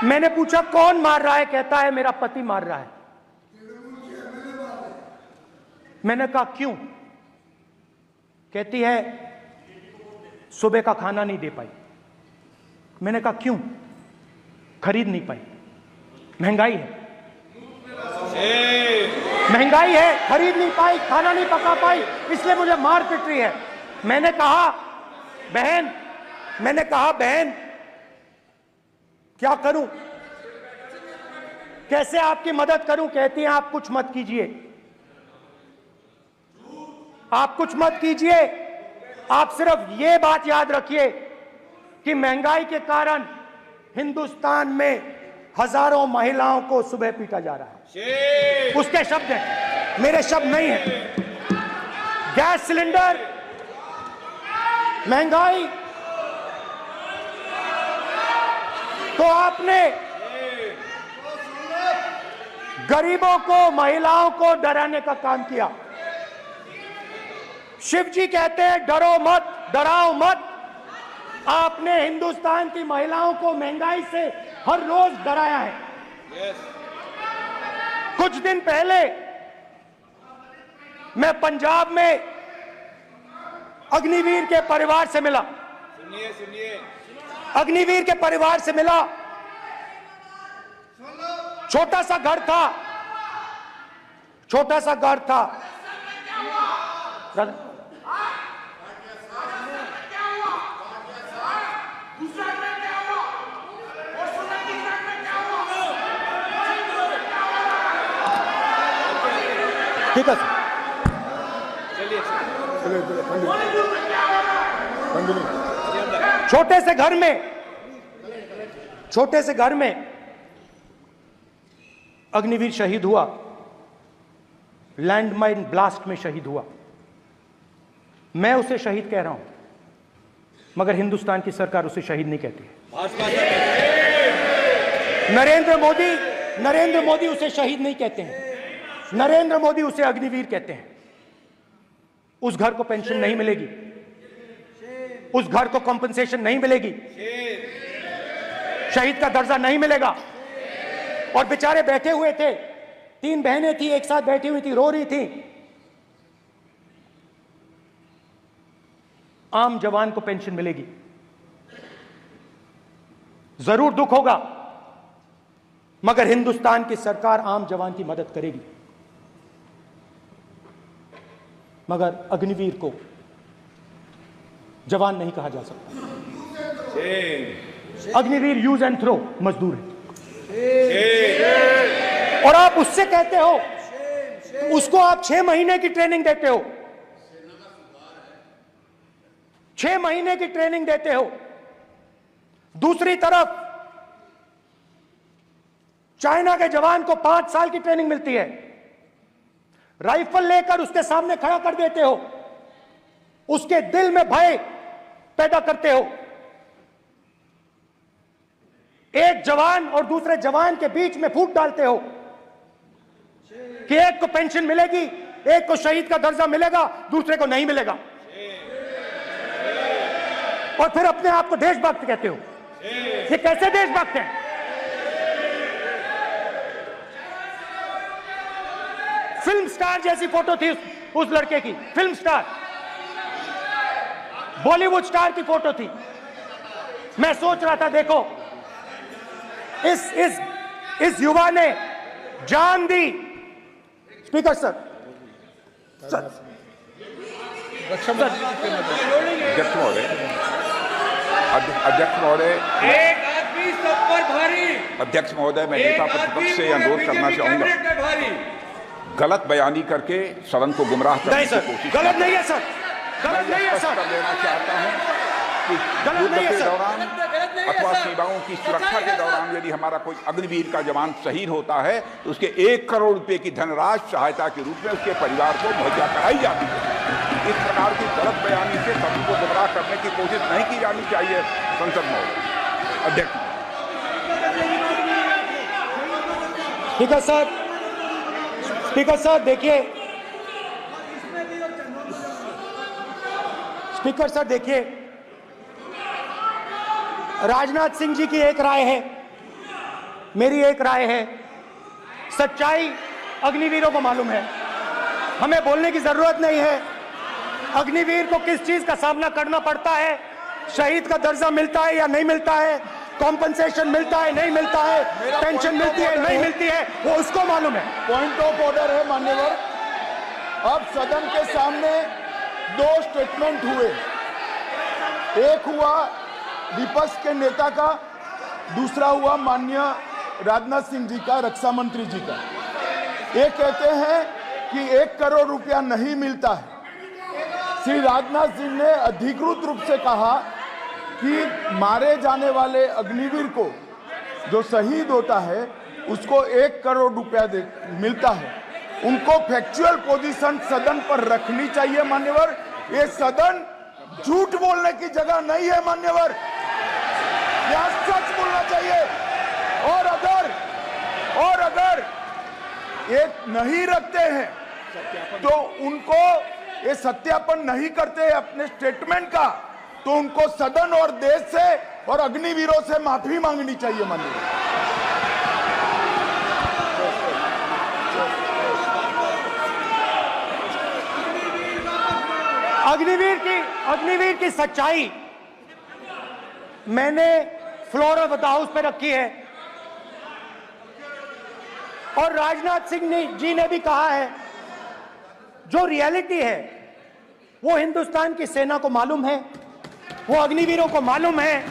मैंने पूछा कौन मार रहा है, कहता है मेरा पति मार रहा है। मैंने कहा क्यों? कहती है सुबह का खाना नहीं दे पाई। मैंने कहा क्यों? खरीद नहीं पाई, महंगाई है, महंगाई है, खरीद नहीं पाई, खाना नहीं पका पाई, इसलिए मुझे मार पिट रही है। मैंने कहा बहन क्या करूं, कैसे आपकी मदद करूं? कहती हैं आप कुछ मत कीजिए, आप कुछ मत कीजिए, आप सिर्फ ये बात याद रखिए कि महंगाई के कारण हिंदुस्तान में हजारों महिलाओं को सुबह पीटा जा रहा है। उसके शब्द हैं, मेरे शब्द नहीं हैं। गैस सिलेंडर, महंगाई, तो आपने गरीबों को, महिलाओं को डराने का काम किया। शिव जी कहते हैं डरो मत, डराओ मत। आपने हिंदुस्तान की महिलाओं को महंगाई से हर रोज डराया है। कुछ दिन पहले मैं पंजाब में अग्निवीर के परिवार से मिला, सुनिए अग्निवीर के परिवार से मिला। छोटा सा घर था, छोटा सा घर था। ठीक है छोटे से घर में अग्निवीर शहीद हुआ, लैंडमाइन ब्लास्ट में शहीद हुआ। मैं उसे शहीद कह रहा हूं, मगर हिंदुस्तान की सरकार उसे शहीद नहीं कहती है। नरेंद्र मोदी उसे शहीद नहीं कहते हैं, नरेंद्र मोदी उसे अग्निवीर कहते हैं। उस घर को पेंशन नहीं मिलेगी, उस घर को कॉम्पनसेशन नहीं मिलेगी, शहीद का दर्जा नहीं मिलेगा। और बेचारे बैठे हुए थे, 3 बहनें थी, एक साथ बैठी हुई थी, रो रही थी। आम जवान को पेंशन मिलेगी, जरूर दुख होगा, मगर हिंदुस्तान की सरकार आम जवान की मदद करेगी। मगर अग्निवीर को जवान नहीं कहा जा सकता। अग्निवीर यूज एंड थ्रो मजदूर है, और आप उससे कहते हो, उसको आप 6 महीने की ट्रेनिंग देते हो, 6 महीने की ट्रेनिंग देते हो। दूसरी तरफ चाइना के जवान को 5 साल की ट्रेनिंग मिलती है, राइफल लेकर उसके सामने खड़ा कर देते हो, उसके दिल में भय पैदा करते हो। एक जवान और दूसरे जवान के बीच में फूट डालते हो कि एक को पेंशन मिलेगी, एक को शहीद का दर्जा मिलेगा, दूसरे को नहीं मिलेगा, और फिर अपने आप को देशभक्त कहते हो। ये कैसे देशभक्त हैं? फिल्म स्टार जैसी फोटो थी उस लड़के की, फिल्म स्टार, बॉलीवुड स्टार की फोटो थी। मैं सोच रहा था, देखो इस युवा ने जान दी। स्पीकर सर, अध्यक्ष महोदय, एक आदमी सब पर भारी। अध्यक्ष महोदय, मैं नेता प्रतिपक्ष से अनुरोध करना चाहूंगा, गलत बयानी करके सदन को गुमराह करने की कोशिश। गलत नहीं है सर, गलत नहीं है सर, कर देना चाहता हूं कि गलत नहीं है युद्ध के सर, दौरान अथवा सीमाओं की सुरक्षा के दौरान यदि हमारा कोई अग्निवीर का जवान शहीद होता है तो उसके 1 करोड़ रुपए की धनराशि सहायता के रूप में उसके परिवार को मुहैया कराई जाती है। इस प्रकार की गलत बयानी से सभी को गुमराह करने की कोशिश नहीं की जानी चाहिए। संसद में अध्यक्ष। स्पीकर सर, स्पीकर सर देखिए, स्पीकर सर देखिए, राजनाथ सिंह जी की एक राय है, मेरी एक राय है। सच्चाई अग्निवीरों को मालूम है, हमें बोलने की जरूरत नहीं है। अग्निवीर को किस चीज का सामना करना पड़ता है, शहीद का दर्जा मिलता है या नहीं मिलता है, कॉम्पनसेशन मिलता है नहीं मिलता है, पेंशन मिलती है नहीं मिलती है, वो उसको मालूम है। पॉइंट ऑफ ऑर्डर है मान्यवर। अब सदन के सामने 2 स्टेटमेंट हुए, एक हुआ विपक्ष के नेता का, दूसरा हुआ माननीय राजनाथ सिंह जी का, रक्षा मंत्री जी का। ये कहते हैं कि 1 करोड़ रुपया नहीं मिलता है। श्री राजनाथ सिंह ने अधिकृत रूप से कहा कि मारे जाने वाले अग्निवीर को जो शहीद होता है उसको 1 करोड़ रुपया मिलता है। उनको फैक्चुअल पोजीशन सदन पर रखनी चाहिए मान्यवर। ये सदन झूठ बोलने की जगह नहीं है मान्यवर, यहाँ सच बोलना चाहिए। और अगर ये नहीं रखते हैं तो उनको ये सत्यापन नहीं करते अपने स्टेटमेंट का, तो उनको सदन और देश से और अग्निवीरों से माफी मांगनी चाहिए माननीय। अग्निवीर की सच्चाई मैंने फ्लोर ऑफ द हाउस पे रखी है, और राजनाथ सिंह जी ने भी कहा है, जो रियलिटी है वो हिंदुस्तान की सेना को मालूम है, वो अग्निवीरों को मालूम है।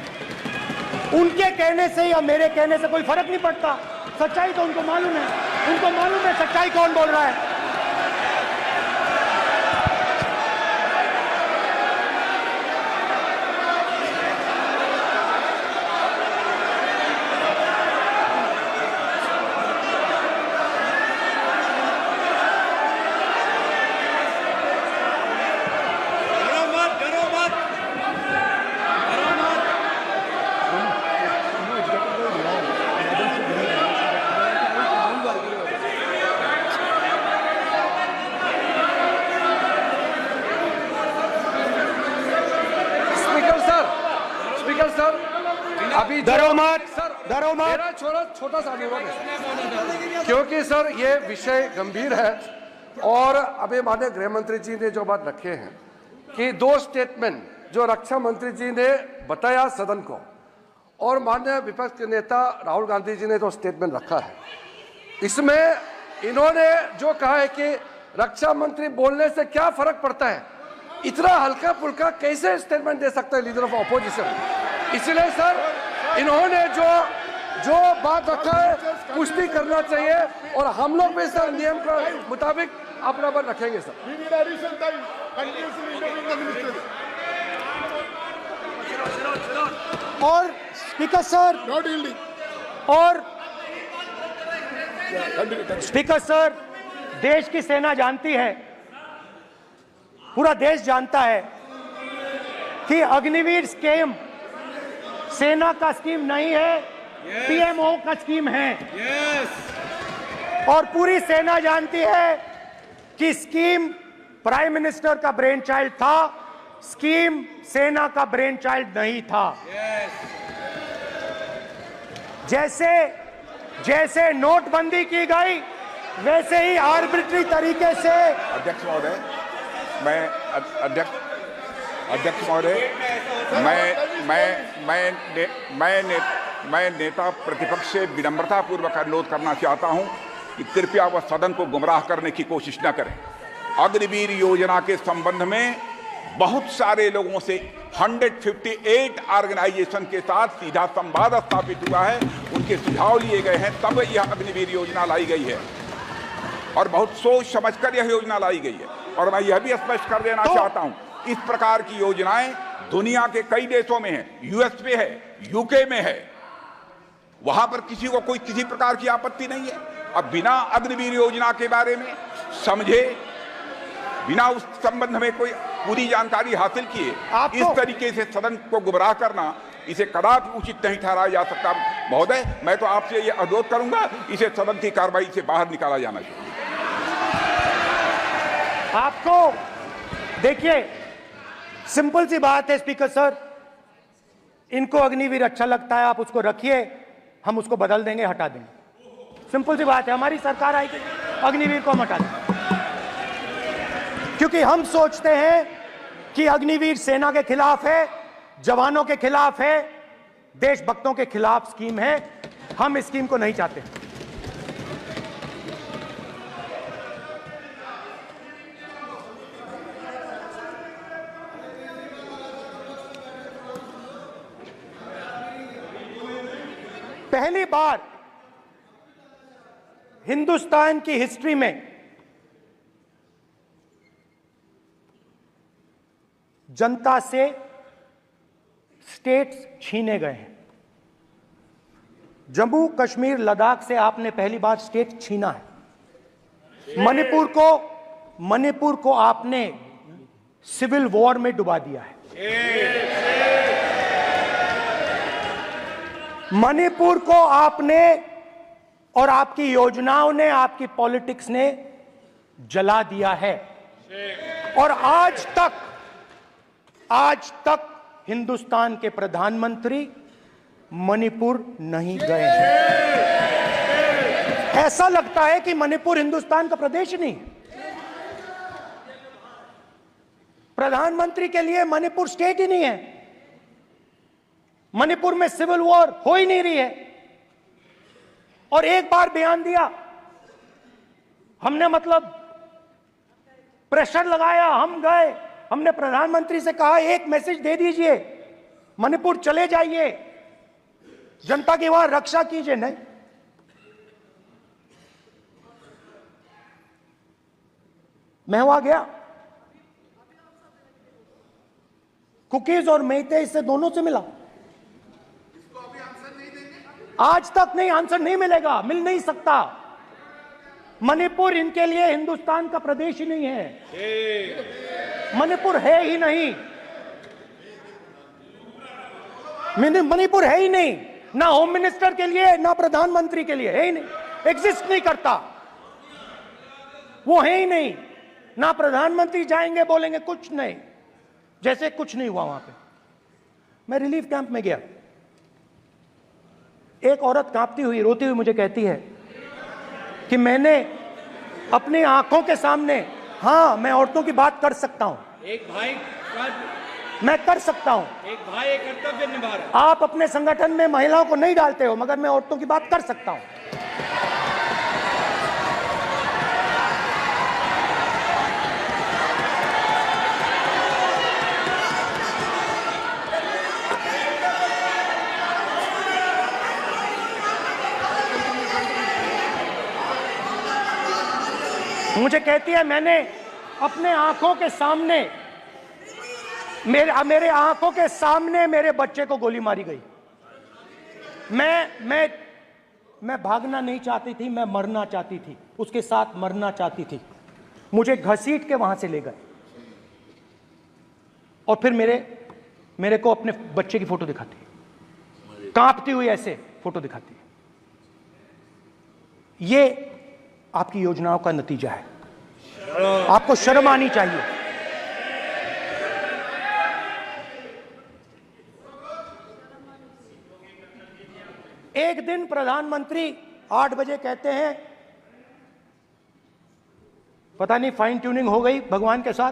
उनके कहने से या मेरे कहने से कोई फर्क नहीं पड़ता, सच्चाई तो उनको मालूम है, उनको मालूम है सच्चाई कौन बोल रहा है। अभी डरो मत, डरो मत। मेरा छोटा सा अनुरोध है, क्योंकि सर ये विषय गंभीर है, और अभी माननीय गृह मंत्री जी ने जो बात रखे हैं कि 2 स्टेटमेंट जो रक्षा मंत्री जी ने बताया सदन को, और माननीय विपक्ष के नेता राहुल गांधी जी ने जो स्टेटमेंट रखा है, इसमें इन्होंने जो कहा है कि रक्षा मंत्री बोलने से क्या फर्क पड़ता है? इतना हल्का फुल्का कैसे स्टेटमेंट दे सकता है लीडर ऑफ ऑपोजिशन? इसलिए सर इन्होंने जो बात रखा है पुष्टि करना चाहिए और हम लोग भी सर नियम के मुताबिक अपना बल रखेंगे सर। और स्पीकर सर और स्पीकर सर, देश की सेना जानती है, पूरा देश जानता है कि अग्निवीर स्कीम सेना का स्कीम नहीं है, पीएमओ का स्कीम है। और पूरी सेना जानती है कि स्कीम प्राइम मिनिस्टर का ब्रेन चाइल्ड था, स्कीम सेना का ब्रेन चाइल्ड नहीं था। जैसे नोटबंदी की गई वैसे ही आर्बिट्री तरीके से। अध्यक्ष महोदय, अध्यक्ष महोदय, मैं नेता प्रतिपक्ष से विनम्रता पूर्वक अनुरोध करना चाहता हूं कि कृपया वह सदन को गुमराह करने की कोशिश न करें। अग्निवीर योजना के संबंध में बहुत सारे लोगों से 158 ऑर्गेनाइजेशन के साथ सीधा संवाद स्थापित हुआ है, उनके सुझाव लिए गए हैं, तब यह अग्निवीर योजना लाई गई है और बहुत सोच समझकर यह योजना लाई गई है। और मैं यह भी स्पष्ट कर देना चाहता हूं, इस प्रकार की योजनाएं दुनिया के कई देशों में है, यूएस में है, यूके में है, वहां पर किसी को कोई किसी प्रकार की आपत्ति नहीं है। अब बिना अग्निवीर योजना के बारे में समझे, बिना उस संबंध में कोई पूरी जानकारी हासिल किए इस तरीके से सदन को गुमराह करना, इसे कदापि उचित नहीं ठहराया जा सकता। महोदय, मैं तो आपसे ये अनुरोध करूंगा, इसे सदन की कार्रवाई से बाहर निकाला जाना चाहिए। आपको देखिए, सिंपल सी बात है स्पीकर सर, इनको अग्निवीर अच्छा लगता है, आप उसको रखिए, हम उसको बदल देंगे, हटा देंगे। सिंपल सी बात है, हमारी सरकार आएगी, अग्निवीर को हम हटा देंगे, क्योंकि हम सोचते हैं कि अग्निवीर सेना के खिलाफ है, जवानों के खिलाफ है, देशभक्तों के खिलाफ स्कीम है। हम इस स्कीम को नहीं चाहते। पहली बार हिंदुस्तान की हिस्ट्री में जनता से स्टेट्स छीने गए हैं। जम्मू कश्मीर लद्दाख से आपने पहली बार स्टेट छीना है। मणिपुर को आपने सिविल वॉर में डुबा दिया है। मणिपुर को आपने और आपकी योजनाओं ने, आपकी पॉलिटिक्स ने जला दिया है। और आज तक हिंदुस्तान के प्रधानमंत्री मणिपुर नहीं गए हैं। ऐसा लगता है कि मणिपुर हिंदुस्तान का प्रदेश नहीं है। प्रधानमंत्री के लिए मणिपुर स्टेट ही नहीं है। मणिपुर में सिविल वॉर हो ही नहीं रही है। और एक बार बयान दिया हमने, मतलब प्रेशर लगाया, हम गए, हमने प्रधानमंत्री से कहा एक मैसेज दे दीजिए, मणिपुर चले जाइए, जनता की वहां रक्षा कीजिए। नहीं, मैं वहां गया, कुकीज और मेहते इससे दोनों से मिला। आज तक नहीं, आंसर नहीं मिलेगा, मिल नहीं सकता। मणिपुर इनके लिए हिंदुस्तान का प्रदेश ही नहीं है। मणिपुर है ही नहीं, मणिपुर है ही नहीं, ना होम मिनिस्टर के लिए ना प्रधानमंत्री के लिए, है ही नहीं, एग्जिस्ट नहीं करता, वो है ही नहीं। ना प्रधानमंत्री जाएंगे बोलेंगे कुछ नहीं, जैसे कुछ नहीं हुआ वहां पे। मैं रिलीफ कैंप में गया, एक औरत कांपती हुई, रोती हुई मुझे कहती है कि मैंने अपनी आंखों के सामने, हाँ मैं औरतों की बात कर सकता हूं, एक भाई मैं कर सकता हूं, एक भाई एक कर्तव्य निभा रहा है। आप अपने संगठन में महिलाओं को नहीं डालते हो, मगर मैं औरतों की बात कर सकता हूं। मुझे कहती है मैंने अपने आंखों के सामने, मेरे आंखों के सामने मेरे बच्चे को गोली मारी गई। मैं भागना नहीं चाहती थी, मैं मरना चाहती थी, उसके साथ मरना चाहती थी। मुझे घसीट के वहां से ले गए और फिर मेरे को अपने बच्चे की फोटो दिखाती, कांपती हुई ऐसे फोटो दिखाती है। ये आपकी योजनाओं का नतीजा है। आपको शर्म आनी चाहिए। एक दिन प्रधानमंत्री 8 बजे कहते हैं, पता नहीं फाइन ट्यूनिंग हो गई भगवान के साथ,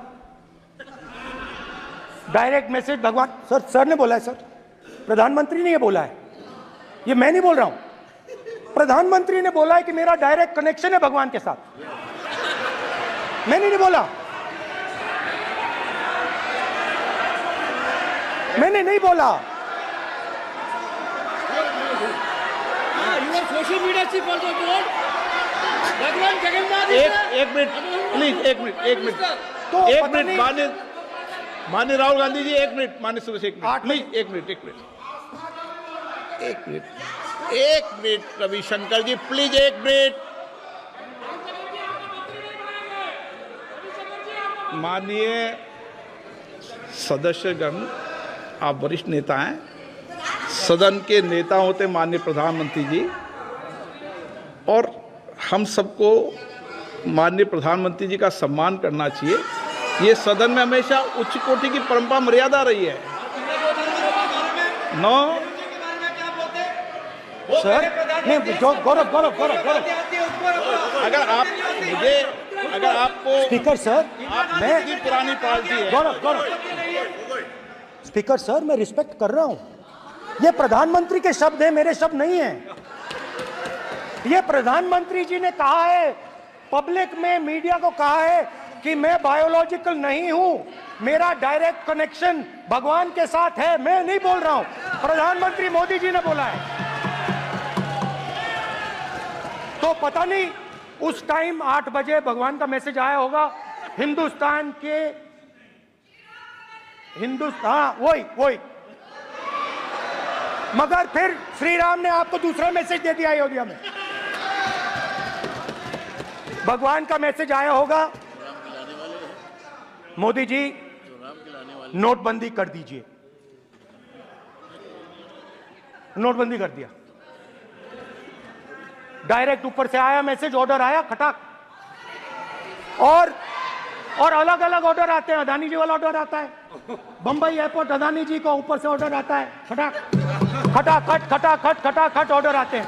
डायरेक्ट मैसेज भगवान, सर ने बोला है, सर प्रधानमंत्री ने ये बोला है, ये मैं नहीं बोल रहा हूं, प्रधानमंत्री ने बोला है कि मेरा डायरेक्ट कनेक्शन है भगवान के साथ। मैंने नहीं बोला, मैंने नहीं बोला। Social media chief also told भगवान जगन्नाथ। एक मिनट प्लीज, एक मिनट माननीय राहुल गांधी जी, एक मिनट, माननीय सुरेश, एक मिनट प्लीज, एक मिनट रविशंकर जी प्लीज, एक मिनट। माननीय सदस्यगण, आप वरिष्ठ नेता हैं, सदन के नेता होते माननीय प्रधानमंत्री जी, और हम सबको माननीय प्रधानमंत्री जी का सम्मान करना चाहिए। ये सदन में हमेशा उच्च कोटि की परंपरा मर्यादा रही है। नो सर, नहीं, गौरव, अगर आपको स्पीकर सर, मैं पुरानी पार्टी है। गौरव स्पीकर सर, मैं रिस्पेक्ट कर रहा हूं। ये प्रधानमंत्री के शब्द हैं, मेरे शब्द नहीं हैं। ये प्रधानमंत्री जी ने कहा है, पब्लिक में, मीडिया को कहा है कि मैं बायोलॉजिकल नहीं हूं, मेरा डायरेक्ट कनेक्शन भगवान के साथ है। मैं नहीं बोल रहा हूं, प्रधानमंत्री मोदी जी ने बोला है। तो पता नहीं उस टाइम 8 बजे भगवान का मैसेज आया होगा वही मगर फिर श्री राम ने आपको दूसरा मैसेज दे दिया अयोध्या में। भगवान का मैसेज आया होगा, मोदी जी नोटबंदी कर दीजिए। नोटबंदी कर दिया, डायरेक्ट ऊपर से आया मैसेज, ऑर्डर आया खटाक। और अलग अलग ऑर्डर आते हैं। अदानी जी वाला ऑर्डर आता है, बंबई एयरपोर्ट अदानी जी को ऊपर से ऑर्डर आता है, खटाखट ऑर्डर आते हैं।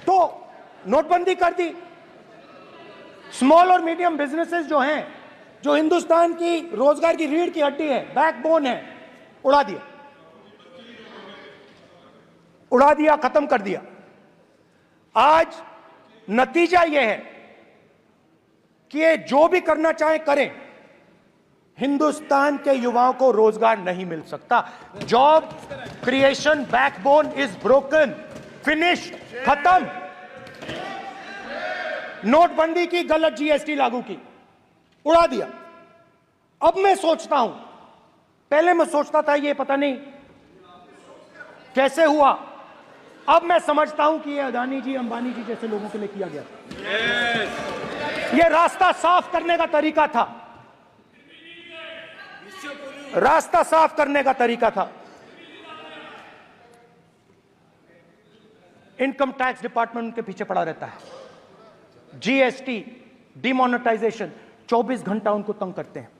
तो नोटबंदी कर दी। स्मॉल और मीडियम बिजनेसेस जो हैं, जो हिंदुस्तान की रोजगार की रीढ़ की हड्डी है, बैकबोन है, उड़ा दिया, खत्म कर दिया। आज नतीजा यह है कि ये जो भी करना चाहे करें, हिंदुस्तान के युवाओं को रोजगार नहीं मिल सकता। Job creation backbone is broken, finish, खत्म। नोटबंदी की, गलत जीएसटी लागू की, उड़ा दिया। अब मैं सोचता हूं, पहले मैं सोचता था ये पता नहीं कैसे हुआ, अब मैं समझता हूं कि ये अदानी जी, अंबानी जी जैसे लोगों के लिए किया गया। ये रास्ता साफ करने का तरीका था, रास्ता साफ करने का तरीका था। इनकम टैक्स डिपार्टमेंट उनके पीछे पड़ा रहता है। जीएसटी, डिमोनेटाइजेशन, 24 घंटा उनको तंग करते हैं।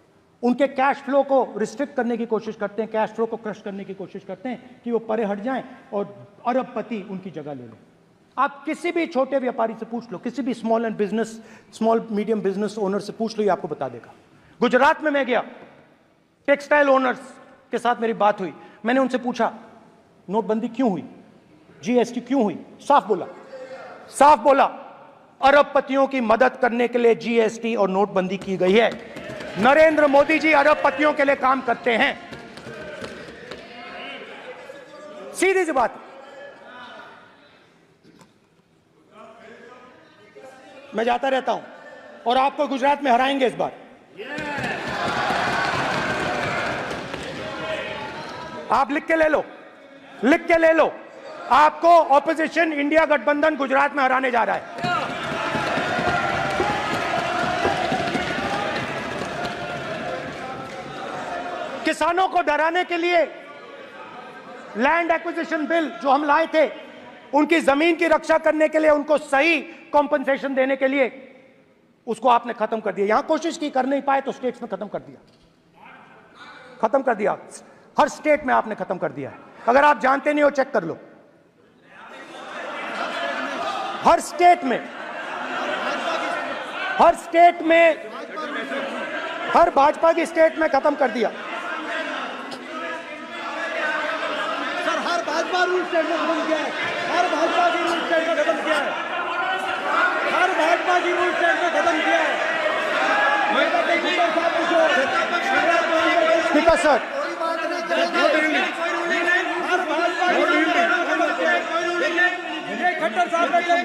उनके कैश फ्लो को रिस्ट्रिक्ट करने की कोशिश करते हैं, कैश फ्लो को क्रश करने की कोशिश करते हैं कि वो परे हट जाएं और अरबपति उनकी जगह ले लें। आप किसी भी छोटे व्यापारी से पूछ लो, किसी भी स्मॉल मीडियम बिजनेस ओनर से पूछ लो, ये आपको बता देगा। गुजरात में मैं गया, टेक्सटाइल ओनर्स के साथ मेरी बात हुई। मैंने उनसे पूछा नोटबंदी क्यों हुई, जीएसटी क्यों हुई? साफ बोला अरबपतियों की मदद करने के लिए जीएसटी और नोटबंदी की गई है। नरेंद्र मोदी जी अरबपतियों के लिए काम करते हैं। सीधी सी बात। मैं जाता रहता हूं और आपको गुजरात में हराएंगे इस बार। आप लिख के ले लो, लिख के ले लो, आपको ऑपोजिशन इंडिया गठबंधन गुजरात में हराने जा रहा है। किसानों को डराने के लिए लैंड एक्विजिशन बिल जो हम लाए थे, उनकी जमीन की रक्षा करने के लिए, उनको सही कॉम्पनसेशन देने के लिए, उसको आपने खत्म कर दिया। यहां कोशिश की, कर नहीं पाए तो स्टेट्स में खत्म कर दिया, खत्म कर दिया। हर स्टेट में आपने खत्म कर दिया है। अगर आप जानते नहीं हो चेक कर लो, हर स्टेट में, हर स्टेट में, हर भाजपा की स्टेट में खत्म कर दिया। सर हर भाजपा रूल स्टेट में खत्म किया है, हर भाजपा की रूल स्टेट में खत्म किया है, हर भाजपा की रूल स्टेट में खत्म किया है। स्पीकर सर, खट्टर साहब का जब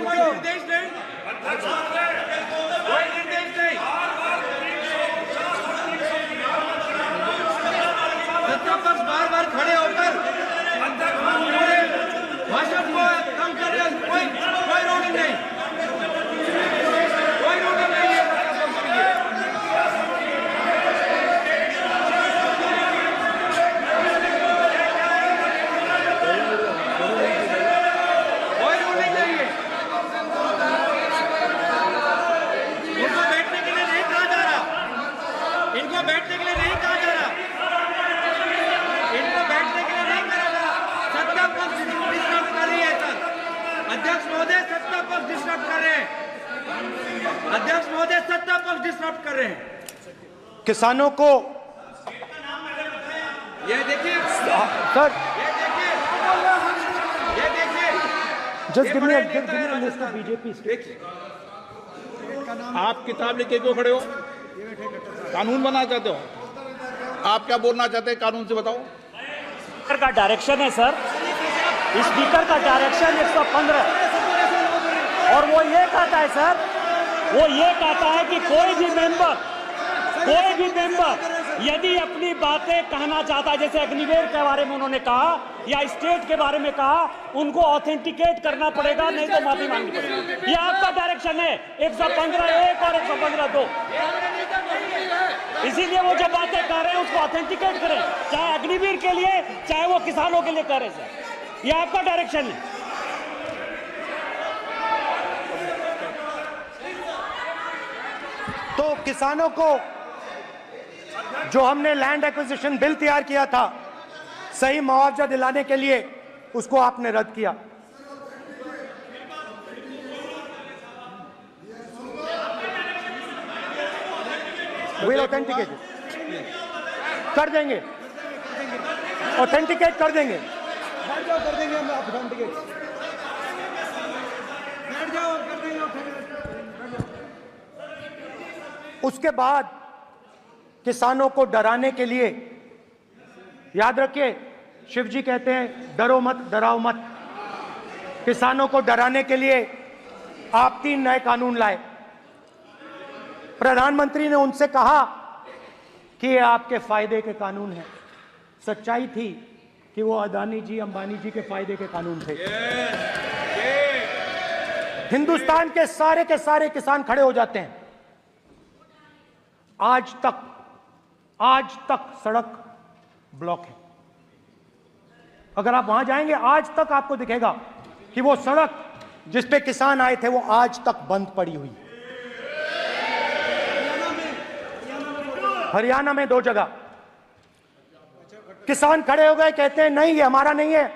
बार बार खड़े होकर भाषण को कम कर रहे, कोई रूलिंग नहीं, कोई रूलिंग नहीं है। बैठने के लिए नहीं कहा जा रहा, इनको बैठने के लिए नहीं कहा जा रहा। सत्ता पक्ष डिस्टर्ब कर रही है सर, अध्यक्ष महोदय सत्ता पक्ष डिस्टर्ब कर रहे हैं, अध्यक्ष महोदय सत्ता पक्ष डिस्टर्ब कर रहे हैं। किसानों को ये देखिए सर, ये देखिए just give me a list of BJP states. आप किताब लेके क्यों खड़े हो? कानून बनाना चाहते हो? आप क्या बोलना चाहते हैं, कानून से बताओ। स्पीकर का डायरेक्शन है सर, स्पीकर का डायरेक्शन 115, और वो ये कहता है सर, वो ये कहता है कि कोई भी मेंबर यदि अपनी बातें कहना चाहता है, जैसे अग्निवीर के बारे में उन्होंने कहा या स्टेट के बारे में कहा, उनको ऑथेंटिकेट करना पड़ेगा, नहीं तो माफी मांगनी पड़ेगी। ये आपका डायरेक्शन है 115(1) और 115(2). इसीलिए वो जो बातें कर रहे हैं उसको ऑथेंटिकेट करें, चाहे अग्निवीर के लिए चाहे वो किसानों के लिए करें सर, ये आपका डायरेक्शन है। तो किसानों को जो हमने लैंड एक्विजिशन बिल तैयार किया था सही मुआवजा दिलाने के लिए, उसको आपने रद्द किया। विल ऑथेंटिकेट कर देंगे, ऑथेंटिकेट कर देंगे, बैठ जाओ कर देंगे हम ऑथेंटिकेट, बैठ जाओ कर देंगे ऑथेंटिकेट। उसके बाद किसानों को डराने के लिए, याद रखिए शिव जी कहते हैं डरो मत डराओ मत, किसानों को डराने के लिए आप 3 नए कानून लाए। प्रधानमंत्री ने उनसे कहा कि ये आपके फायदे के कानून हैं। सच्चाई थी कि वो अदानी जी अंबानी जी के फायदे के कानून थे। हिंदुस्तान के सारे किसान खड़े हो जाते हैं। आज तक सड़क ब्लॉक है। अगर आप वहां जाएंगे आज तक आपको दिखेगा कि वो सड़क जिस पे किसान आए थे वो आज तक बंद पड़ी हुई। हरियाणा में 2 जगह किसान खड़े हो गए, कहते हैं नहीं ये हमारा नहीं है,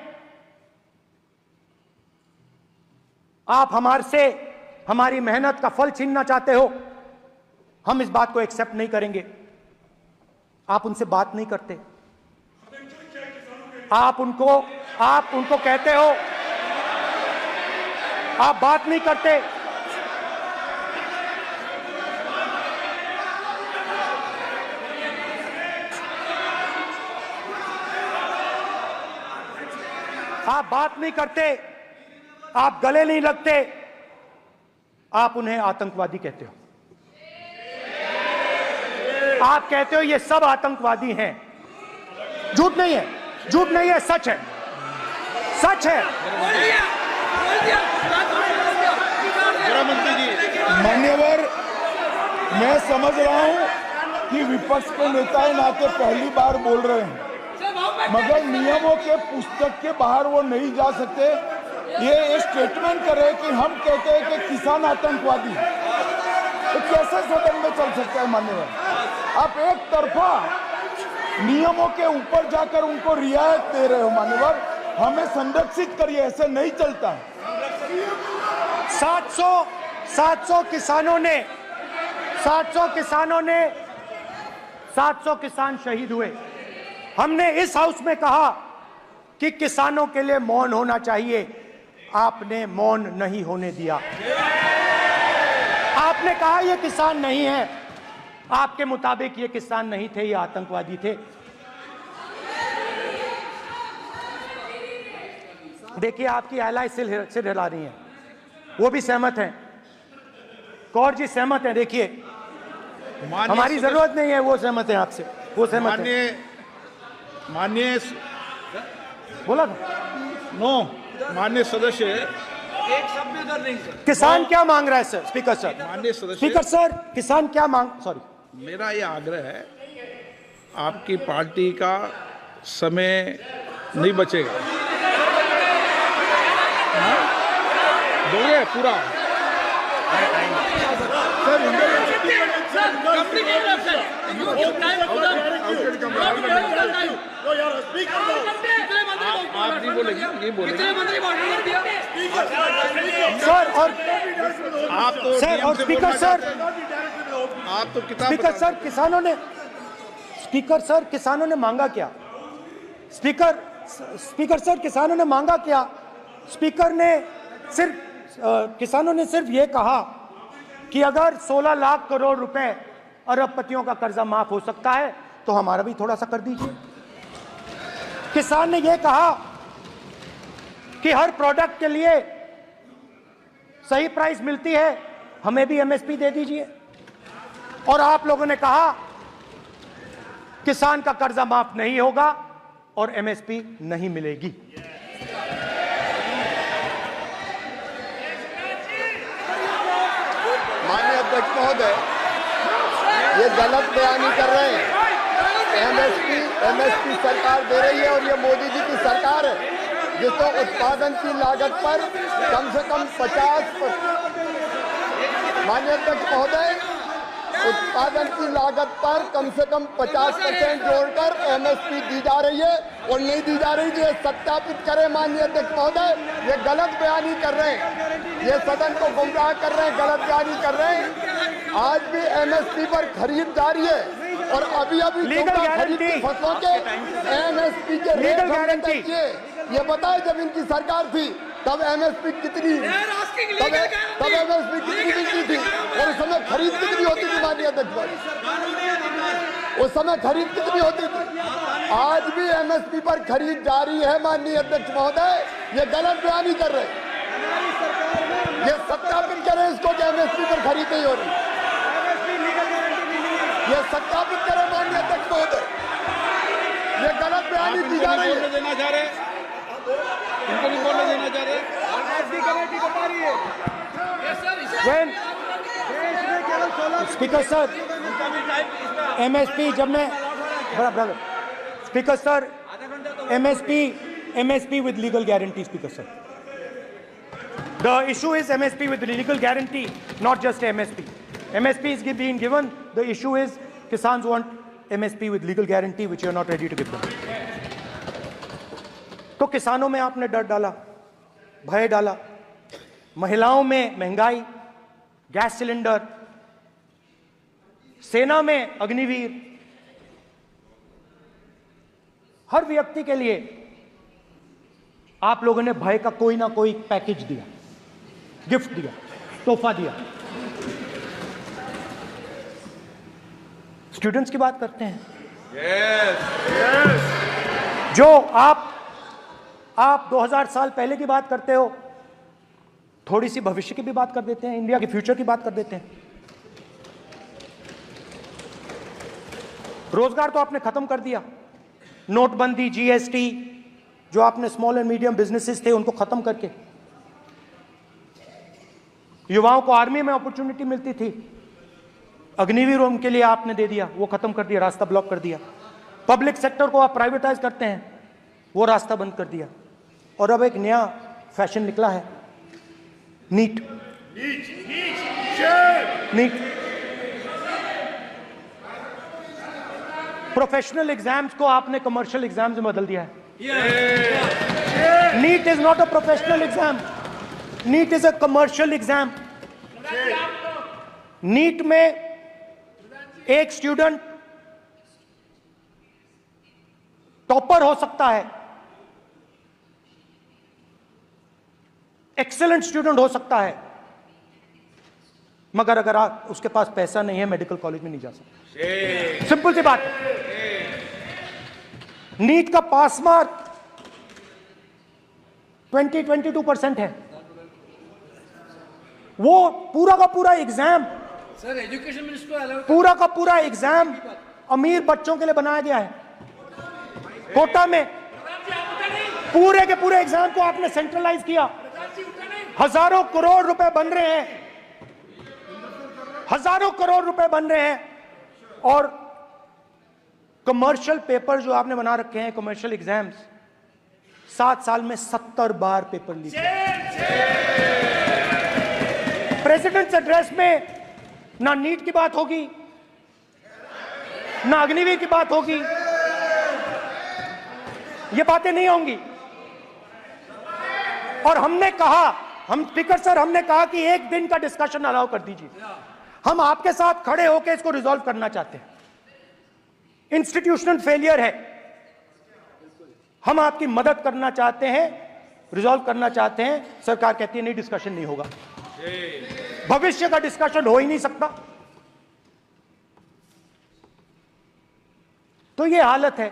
आप हमारे से हमारी मेहनत का फल छीनना चाहते हो, हम इस बात को एक्सेप्ट नहीं करेंगे। आप उनसे बात नहीं करते, आप उनको कहते हो, आप बात नहीं करते। आप बात नहीं करते, आप गले नहीं लगते, आप उन्हें आतंकवादी कहते हो। आप कहते हो ये सब आतंकवादी हैं। झूठ नहीं है, झूठ नहीं है, सच है, सच है। मान्यवर, मैं समझ रहा हूं कि विपक्ष के नेता नाते पहली बार बोल रहे हैं, मगर नियमों के पुस्तक के बाहर वो नहीं जा सकते। ये स्टेटमेंट करे कि हम कहते हैं कि किसान आतंकवादी, तो कैसे सदन में चल सकता है? मान्यवर, आप एक तरफा नियमों के ऊपर जाकर उनको रियायत दे रहे हो। मान्यवर, हमें संरक्षित करिए, ऐसे नहीं चलता है। 700 किसान शहीद हुए। हमने इस हाउस में कहा कि किसानों के लिए मौन होना चाहिए, आपने मौन नहीं होने दिया। आपने कहा ये किसान नहीं है, आपके मुताबिक ये किसान नहीं थे, ये आतंकवादी थे। देखिए, आपकी एलाय सिर हिला रही हैं, वो भी सहमत हैं। कौर जी सहमत हैं। देखिए, हमारी जरूरत नहीं है, वो सहमत हैं आपसे, वो सहमत हैं। माननीय बोला था नो, माननीय सदस्य, एक शब्द उधर नहीं सर। किसान क्या मांग रहा है सर? स्पीकर सर, माननीय सदस्य, स्पीकर सर, किसान क्या मांग, सॉरी, मेरा ये आग्रह है, आपकी पार्टी का समय नहीं बचेगा। दोगे पूरा? आप नहीं बोलेंगे, ये बोलेंगे सर। और आप तो सर, और स्पीकर सर, आप तो किताब स्पीकर सर, किसानों ने मांगा क्या? स्पीकर सर, किसानों ने मांगा क्या? किसानों ने सिर्फ ये कहा कि अगर 16 लाख करोड़ रुपए अरबपतियों का कर्जा माफ हो सकता है तो हमारा भी थोड़ा सा कर दीजिए। किसान ने यह कहा कि हर प्रोडक्ट के लिए सही प्राइस मिलती है, हमें भी एमएसपी दे दीजिए। और आप लोगों ने कहा किसान का कर्जा माफ नहीं होगा और एमएसपी नहीं मिलेगी। माननीय अध्यक्ष महोदय, ये गलत बयानी कर रहे हैं। एमएसपी सरकार दे रही है और ये मोदी जी की सरकार है जिसको उत्पादन की लागत पर कम से कम 50%, माननीय अध्यक्ष महोदय, उत्पादन की लागत पर कम से कम 50% जोड़कर एमएसपी दी जा रही है और नहीं दी जा रही। ये सत्यापित करें माननीय अध्यक्ष महोदय, ये गलत बयानी कर रहे हैं, ये सदन को गुमराह कर रहे हैं, गलत बयानी कर रहे हैं। आज भी एमएसपी पर खरीद जारी है और अभी खरीद की फसलों के एमएसपी के रेट गारंटी ये बताए, जब इनकी सरकार थी तब एमएसपी कितनी मिलती थी और उस समय खरीद कितनी होती थी? माननीय अध्यक्ष, उस समय खरीद कितनी होती थी? आज भी एमएसपी पर खरीद जारी है। माननीय अध्यक्ष महोदय, ये गलत बयानी कर रहे हैं, ये सत्यापित करें इसको कि एमएसपी पर खरीद नहीं हो रही, ये सत्यापित करें माननीय अध्यक्ष महोदय, ये गलत बयानी की जा रही है। देना चाह रहे, इनको नहीं बोलने देना चाह रहे। स्पीकर सर, एमएसपी जब मैं speaker sir, MSP with legal guarantee, speaker sir, the issue is MSP with legal guarantee, not just MSP. MSP is being given. The issue is Kisans want MSP with legal guarantee, which you are not ready to give them. तो किसानों में आपने डर डाला, भय डाला, महिलाओं में महंगाई, गैस सिलेंडर, सेना में अग्निवीर, हर व्यक्ति के लिए आप लोगों ने भय का कोई ना कोई पैकेज दिया, गिफ्ट दिया, तोहफा दिया. स्टूडेंट्स की बात करते हैं. जो आप 2000 साल पहले की बात करते हो, थोड़ी सी भविष्य की भी बात कर देते हैं, इंडिया के फ्यूचर की बात कर देते हैं। रोजगार तो आपने खत्म कर दिया, नोटबंदी, जीएसटी, जो आपने स्मॉल एंड मीडियम बिजनेसेस थे उनको खत्म करके। युवाओं को आर्मी में अपॉर्चुनिटी मिलती थी, अग्निवीर उनके लिए आपने दे दिया, वो खत्म कर दिया, रास्ता ब्लॉक कर दिया। पब्लिक सेक्टर को आप प्राइवेटाइज करते हैं, वो रास्ता बंद कर दिया। और अब एक नया फैशन निकला है, नीट। प्रोफेशनल एग्जाम्स को आपने कमर्शियल एग्जाम्स में बदल दिया है। NEET is not a professional exam, NEET is a commercial exam. NEET में एक स्टूडेंट टॉपर हो सकता है, एक्सेलेंट स्टूडेंट हो सकता है, मगर अगर आप उसके पास पैसा नहीं है, मेडिकल कॉलेज में नहीं जा सकता। सिंपल सी बात है। नीट का पास मार्क 22% है। वो पूरा का पूरा एग्जाम, सर एजुकेशन मिनिस्टर पूरा का पूरा एग्जाम अमीर बच्चों के लिए बनाया गया है। कोटा में पूरे के पूरे एग्जाम को आपने सेंट्रलाइज किया। हजारों करोड़ रुपए बन रहे हैं, हजारों करोड़ रुपए बन रहे हैं। और कमर्शियल पेपर जो आपने बना रखे हैं, कमर्शियल एग्जाम्स, 7 साल में 70 बार पेपर लीक। प्रेसिडेंट्स एड्रेस में ना नीट की बात होगी, ना अग्निवीर की बात होगी, ये बातें नहीं होंगी। और हमने कहा, हम स्पीकर सर, हमने कहा कि एक दिन का डिस्कशन अलाउ कर दीजिए। हम आपके साथ खड़े होकर इसको रिजॉल्व करना चाहते हैं। इंस्टीट्यूशनल फेलियर है, हम आपकी मदद करना चाहते हैं, रिजॉल्व करना चाहते हैं। सरकार कहती है नहीं, डिस्कशन नहीं होगा, भविष्य का डिस्कशन हो ही नहीं सकता। तो ये हालत है।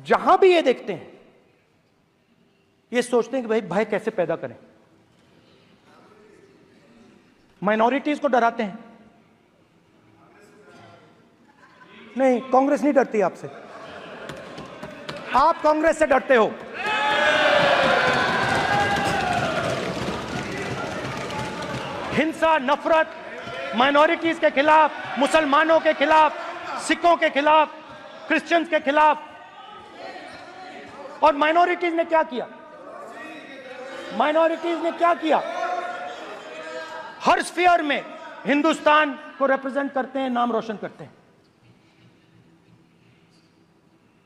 जहां भी ये देखते हैं, ये सोचते हैं कि भाई भय कैसे पैदा करें, माइनॉरिटीज को डराते हैं। नहीं, कांग्रेस नहीं डरती आपसे, आप कांग्रेस से डरते हो। हिंसा, नफरत माइनॉरिटीज के खिलाफ, मुसलमानों के खिलाफ, सिखों के खिलाफ, क्रिश्चियंस के खिलाफ। और माइनॉरिटीज ने क्या किया? माइनॉरिटीज ने क्या किया? हर स्फीयर में हिंदुस्तान को रिप्रेजेंट करते हैं, नाम रोशन करते हैं।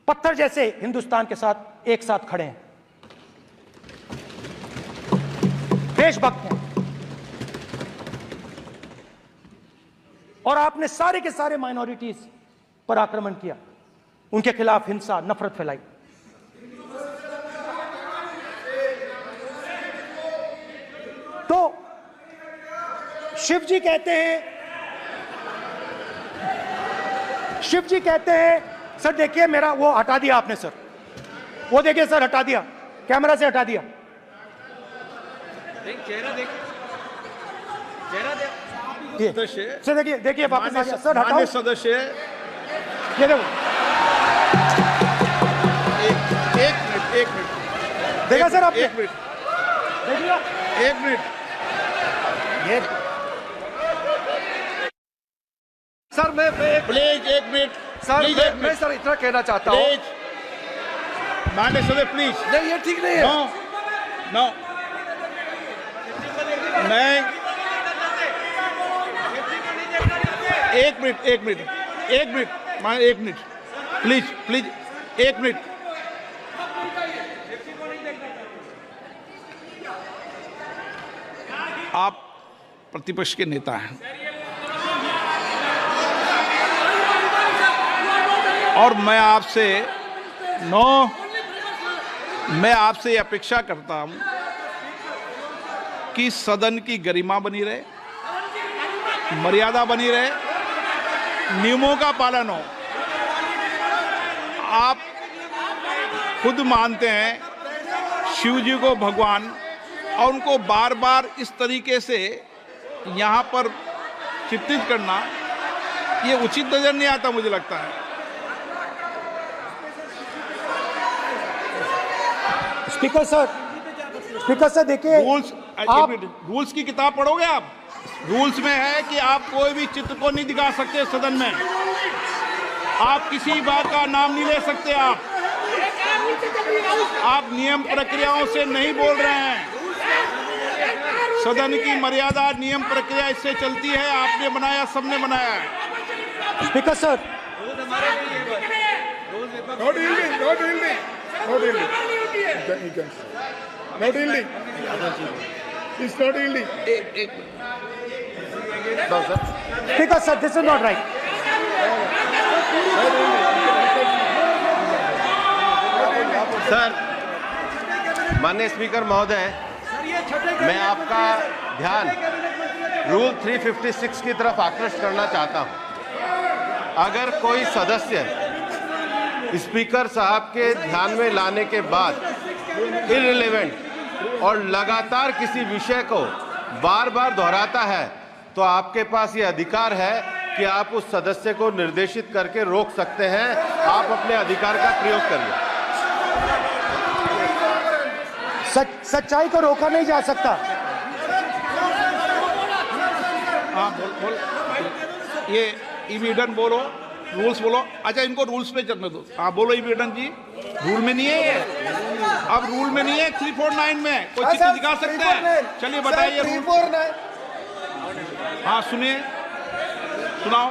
पत्थर जैसे हिंदुस्तान के साथ एक साथ खड़े हैं, देशभक्त हैं। और आपने सारे के सारे माइनॉरिटीज पर आक्रमण किया, उनके खिलाफ हिंसा, नफरत फैलाई। तो शिव जी कहते हैं, सर देखिए मेरा वो हटा दिया आपने सर, वो देखिए सर हटा दिया, कैमरा से हटा दिया। चेहरा देखिए, चेहरा सदस्य सर देखिए, देखिए वापस आ गया सर, हटाओ सदस्य। ये देखो, एक मिनट देखा सर आपने? एक मिनट देख लिया? एक मिनट। ये सर मैं प्लीज एक मिनट सर प्लीज, एक मैं मिनट सर इतना कहना चाहता हूँ। प्लीज माननीय सदस्य, प्लीज। नहीं, ये ठीक नहीं है। नो मैं एक मिनट मान, एक मिनट प्लीज एक मिनट। आप प्रतिपक्ष के नेता हैं और मैं आपसे अपेक्षा करता हूं कि सदन की गरिमा बनी रहे, मर्यादा बनी रहे, नियमों का पालन हो। आप खुद मानते हैं शिव जी को भगवान और उनको बार बार इस तरीके से यहाँ पर चित्रित करना ये उचित नजर नहीं आता, मुझे लगता है। स्पीकर सर देखिए, रूल्स की किताब पढ़ोगे आप? रूल्स में है कि आप कोई भी चित्र को नहीं दिखा सकते सदन में, आप किसी बात का नाम नहीं ले सकते, आप नियम प्रक्रियाओं से नहीं बोल रहे हैं। सदन की मर्यादा, नियम प्रक्रिया इससे चलती है, आपने बनाया, सबने बनाया है। Speaker sir, speaker sir, this is not right. Sir, माननीय स्पीकर महोदय, मैं आपका ध्यान रूल 356 की तरफ आकृष्ट करना चाहता हूं। अगर कोई सदस्य स्पीकर साहब के ध्यान में लाने के बाद इररिलेवेंट और लगातार किसी विषय को बार बार दोहराता है, तो आपके पास ये अधिकार है कि आप उस सदस्य को निर्देशित करके रोक सकते हैं। आप अपने अधिकार का प्रयोग करिए। सच्चाई को रोका नहीं जा सकता। हाँ, बोल। ये इविडेंट बोलो, रूल्स बोलो। अच्छा, इनको रूल्स पे चलने दो। हाँ, बोलो इविडेंट जी। रूल में नहीं है ये, अब रूल में नहीं है। 349 में कोई चित्र दिखा सकते हैं? चलिए बताइए रूल। हाँ, सुनिए, सुनाओ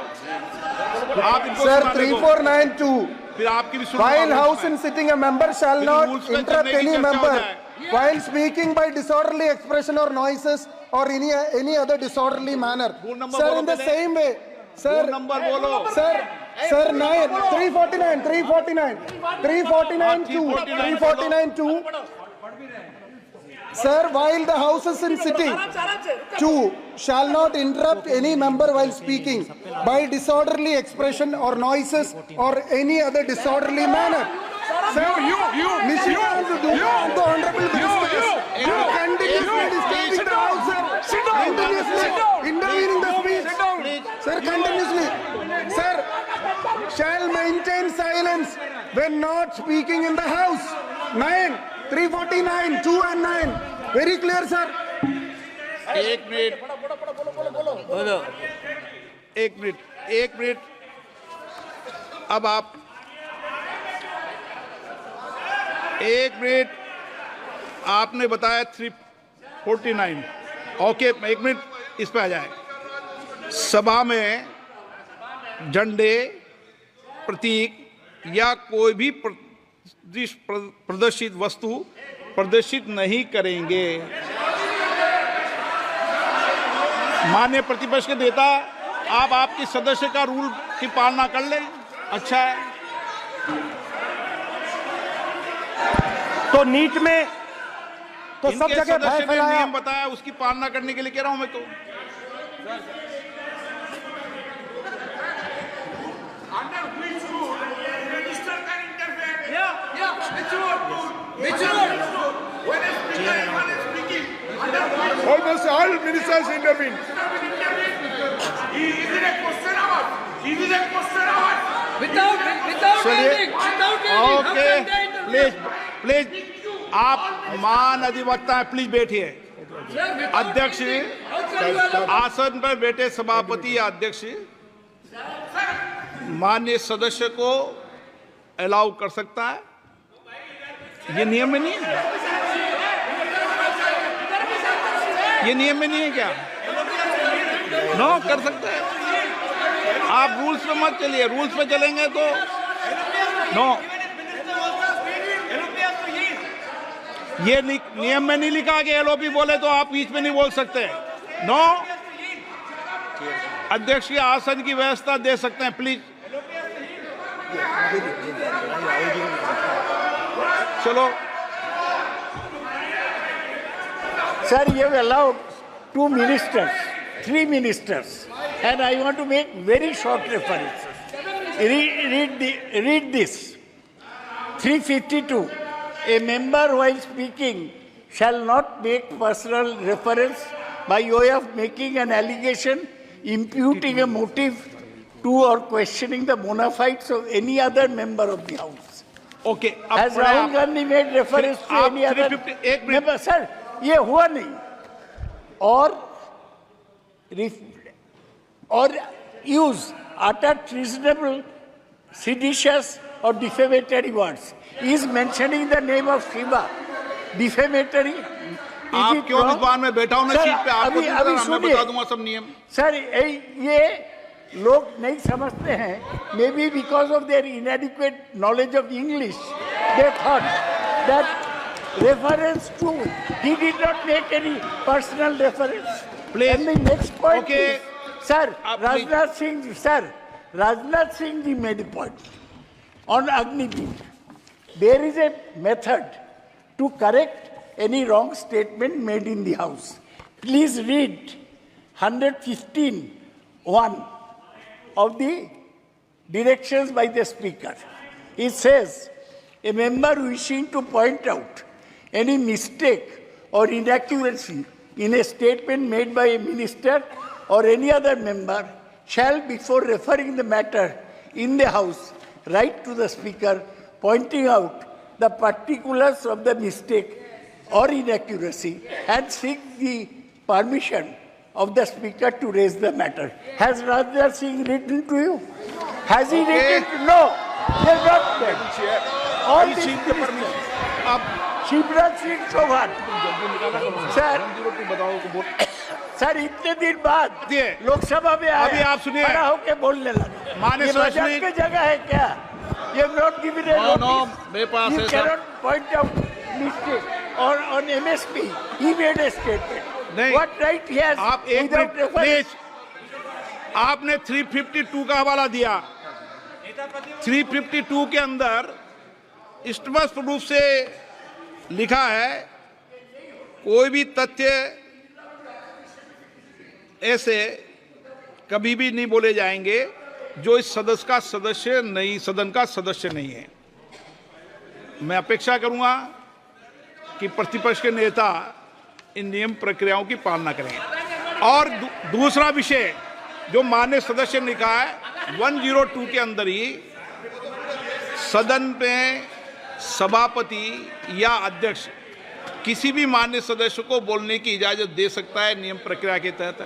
आप इनको। सर, 3492 फिर आपकी भी while house in sitting a member shall not interrupt any member while speaking by disorderly expression or noises or any other disorderly manner. Sir, in the same way, sir, number बोलो। sir 349 Sir, while the house is in sitting, 2 shall not interrupt any member while speaking by disorderly expression or noises or any other disorderly manner. Sir, the honorable minister, you continuously disturbing the house, sir. Continuously intervening the speech. Sir, continuously. Sir, shall maintain silence when not speaking in the house. 349, 2 and 9. Very clear, sir. एक minute. अब आप एक minute, आपने बताया 349। Okay, एक minute, इस पे आ जाए। सभा में झंडे, प्रतीक या कोई भी प्रदर्शित वस्तु प्रदर्शित नहीं करेंगे। माननीय प्रतिपक्ष के नेता, आप आपकी सदस्य का रूल की पालना कर लें, अच्छा है। तो नीट में तो सब जगह सदस्य ने फैलाया। नियम बताया, उसकी पालना करने के लिए कह रहा हूं मैं तो। Almost all ministers intervene. Okay, please आप मान अधिवक्ता हैं, प्लीज बैठिए। अध्यक्ष, आसन पर बैठे सभापति या अध्यक्ष माननीय सदस्य को अलाउ कर सकता है, ये नियम में नहीं है। ये नियम में नहीं है क्या? नो, कर सकते हैं आप। रूल्स पे मत चलिए, रूल्स पे चलेंगे तो नो। ये नियम में नहीं लिखा कि एलओपी बोले तो आप बीच में नहीं बोल सकते। नो, अध्यक्ष के आसन की व्यवस्था दे सकते हैं, प्लीज। चलो Sir, you have allowed 2 ministers, 3 ministers, and I want to make very short references. Read this. 352. A member while speaking shall not make personal reference by way of making an allegation, imputing a motive to or questioning the bona fides of any other member of the House. Okay, Has Rahul Gandhi made reference to आप any other 351 member? Sir, ये हुआ नहीं. Or use utter treasonable, seditious or defamatory words. Is mentioning the name of Shiva defamatory? आप क्यों इस बार में बैठा हूं ना सीट पे? आपको मैं बता दूंगा सब नियम. सर, ये लोग नहीं समझते हैं. Maybe because of their inadequate knowledge of English they thought that reference to he did not make any personal reference. And the next point, sir, Rajnath Singh ji made a point on Agniveer. There is a method to correct any wrong statement made in the House. Please read 115(1) of the directions by the Speaker. It says, a member wishing to point out any mistake or inaccuracy in a statement made by a minister or any other member shall, before referring the matter in the House, write to the Speaker, pointing out the particulars of the mistake or inaccuracy and seek the permission of the Speaker to raise the matter. Has Rajnath Singh written to you? Has he written? No. He has not done. All these ministers. Shivraj Singh Chouhan, sir इतने दिन बाद लोकसभा में आए, अभी आप सुनिए, खड़ा होके बोलने लगे. माननीय मजाक की जगह है क्या? You have not given a notice. मेरे पास You है cannot point out mistake or on MSP. He made a statement. नहीं. What right he has? आप एक without मिनट reference? प्लीज. आपने 352 का हवाला दिया. 352 के अंदर स्पष्ट रूप से लिखा है, कोई भी तथ्य ऐसे कभी भी नहीं बोले जाएंगे जो इस सदस्य का सदस्य नहीं, सदन का सदस्य नहीं है. मैं अपेक्षा करूंगा कि प्रतिपक्ष के नेता इन नियम प्रक्रियाओं की पालना करें. और दूसरा विषय जो माननीय सदस्य ने कहा है, 102 के अंदर ही सदन में सभापति या अध्यक्ष किसी भी माननीय सदस्य को बोलने की इजाजत दे सकता है नियम प्रक्रिया के तहत.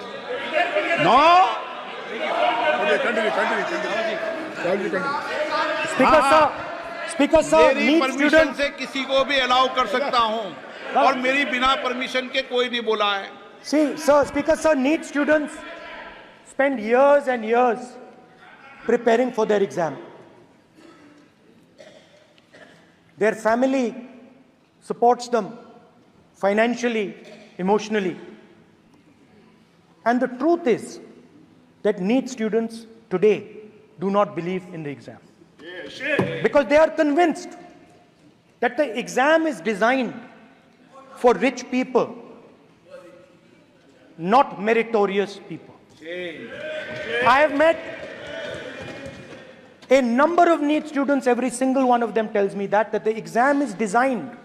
नो. स्पीकर सर, मेरी परमिशन से किसी को भी अलाउ कर सकता हूं और मेरी बिना परमिशन के कोई नहीं बोला है. See, sir, Speaker sir, NEET students spend years and years preparing for their exam. Their family supports them financially, emotionally. And the truth is that NEET students today do not believe in the exam. Because they are convinced that the exam is designed for rich people, not meritorious people. I have met a number of NEET students, every single one of them tells me that the exam is designed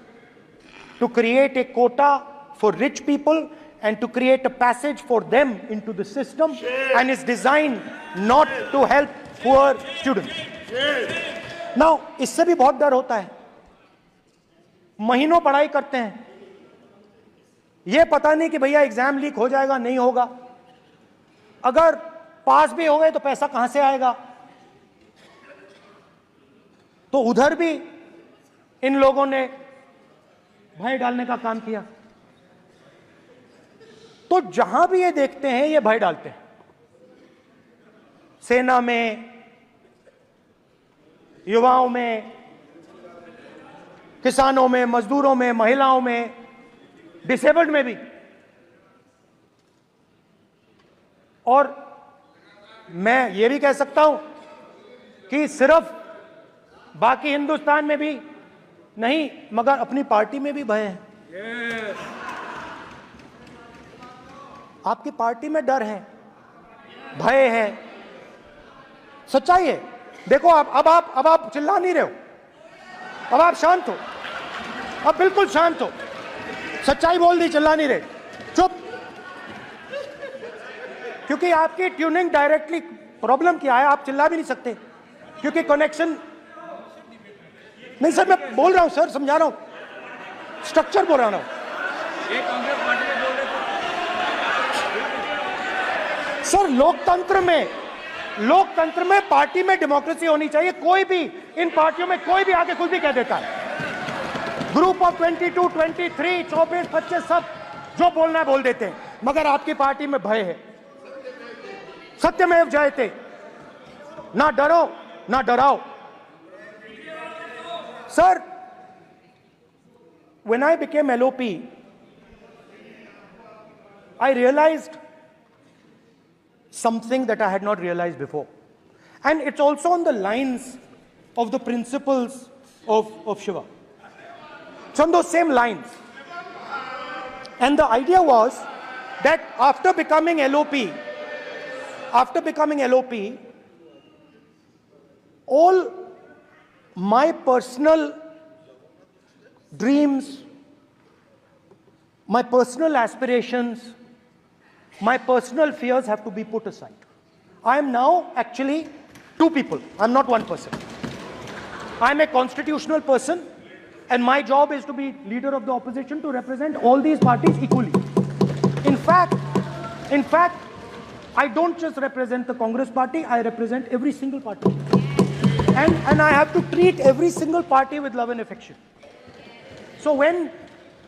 to create a quota for rich people and to create a passage for them into the system, and is designed not to help poor students. Now, इससे भी बहुत डर होता है. महीनों पढ़ाई करते हैं, ये पता नहीं कि भैया एग्जाम लीक हो जाएगा, नहीं होगा. अगर पास भी हो गए तो पैसा कहां से आएगा. तो उधर भी इन लोगों ने भय डालने का काम किया. तो जहां भी ये देखते हैं ये भय डालते हैं. सेना में, युवाओं में, किसानों में, मजदूरों में, महिलाओं में, डिसेबल्ड में भी. और मैं ये भी कह सकता हूं कि सिर्फ बाकी हिंदुस्तान में भी नहीं, मगर अपनी पार्टी में भी भय है. आपकी पार्टी में डर है, भय है, सच्चाई है. देखो अब आप चिल्ला नहीं रहे हो, अब आप शांत हो, अब बिल्कुल शांत हो. सच्चाई बोल दी, चिल्ला नहीं रहे, चुप। क्योंकि आपकी ट्यूनिंग डायरेक्टली, प्रॉब्लम क्या है, आप चिल्ला भी नहीं सकते क्योंकि कनेक्शन नहीं। सर मैं बोल रहा हूं सर, समझा रहा हूं, स्ट्रक्चर बोल रहा हूं। सर लोकतंत्र में पार्टी में डेमोक्रेसी होनी चाहिए। कोई भी इन पार्टियों में कोई भी आके कुछ भी कह देता है। ग्रुप ऑफ 22, 23, 24, 25 सब जो बोलना है बोल देते हैं, मगर आपकी पार्टी में भय है। सत्यमेव जयते, ना डरो ना डराओ। Sir, when I became LOP, I realized something that I had not realized before. And it's also on the lines of the principles of Shiva. It's on those same lines. And the idea was that after becoming LOP, all my personal dreams, my personal aspirations, my personal fears have to be put aside. I am now actually two people. I'm not one person. I'm a constitutional person, and my job is to be leader of the opposition, to represent all these parties equally. In fact, I don't just represent the Congress party, I represent every single party. And I have to treat every single party with love and affection. So when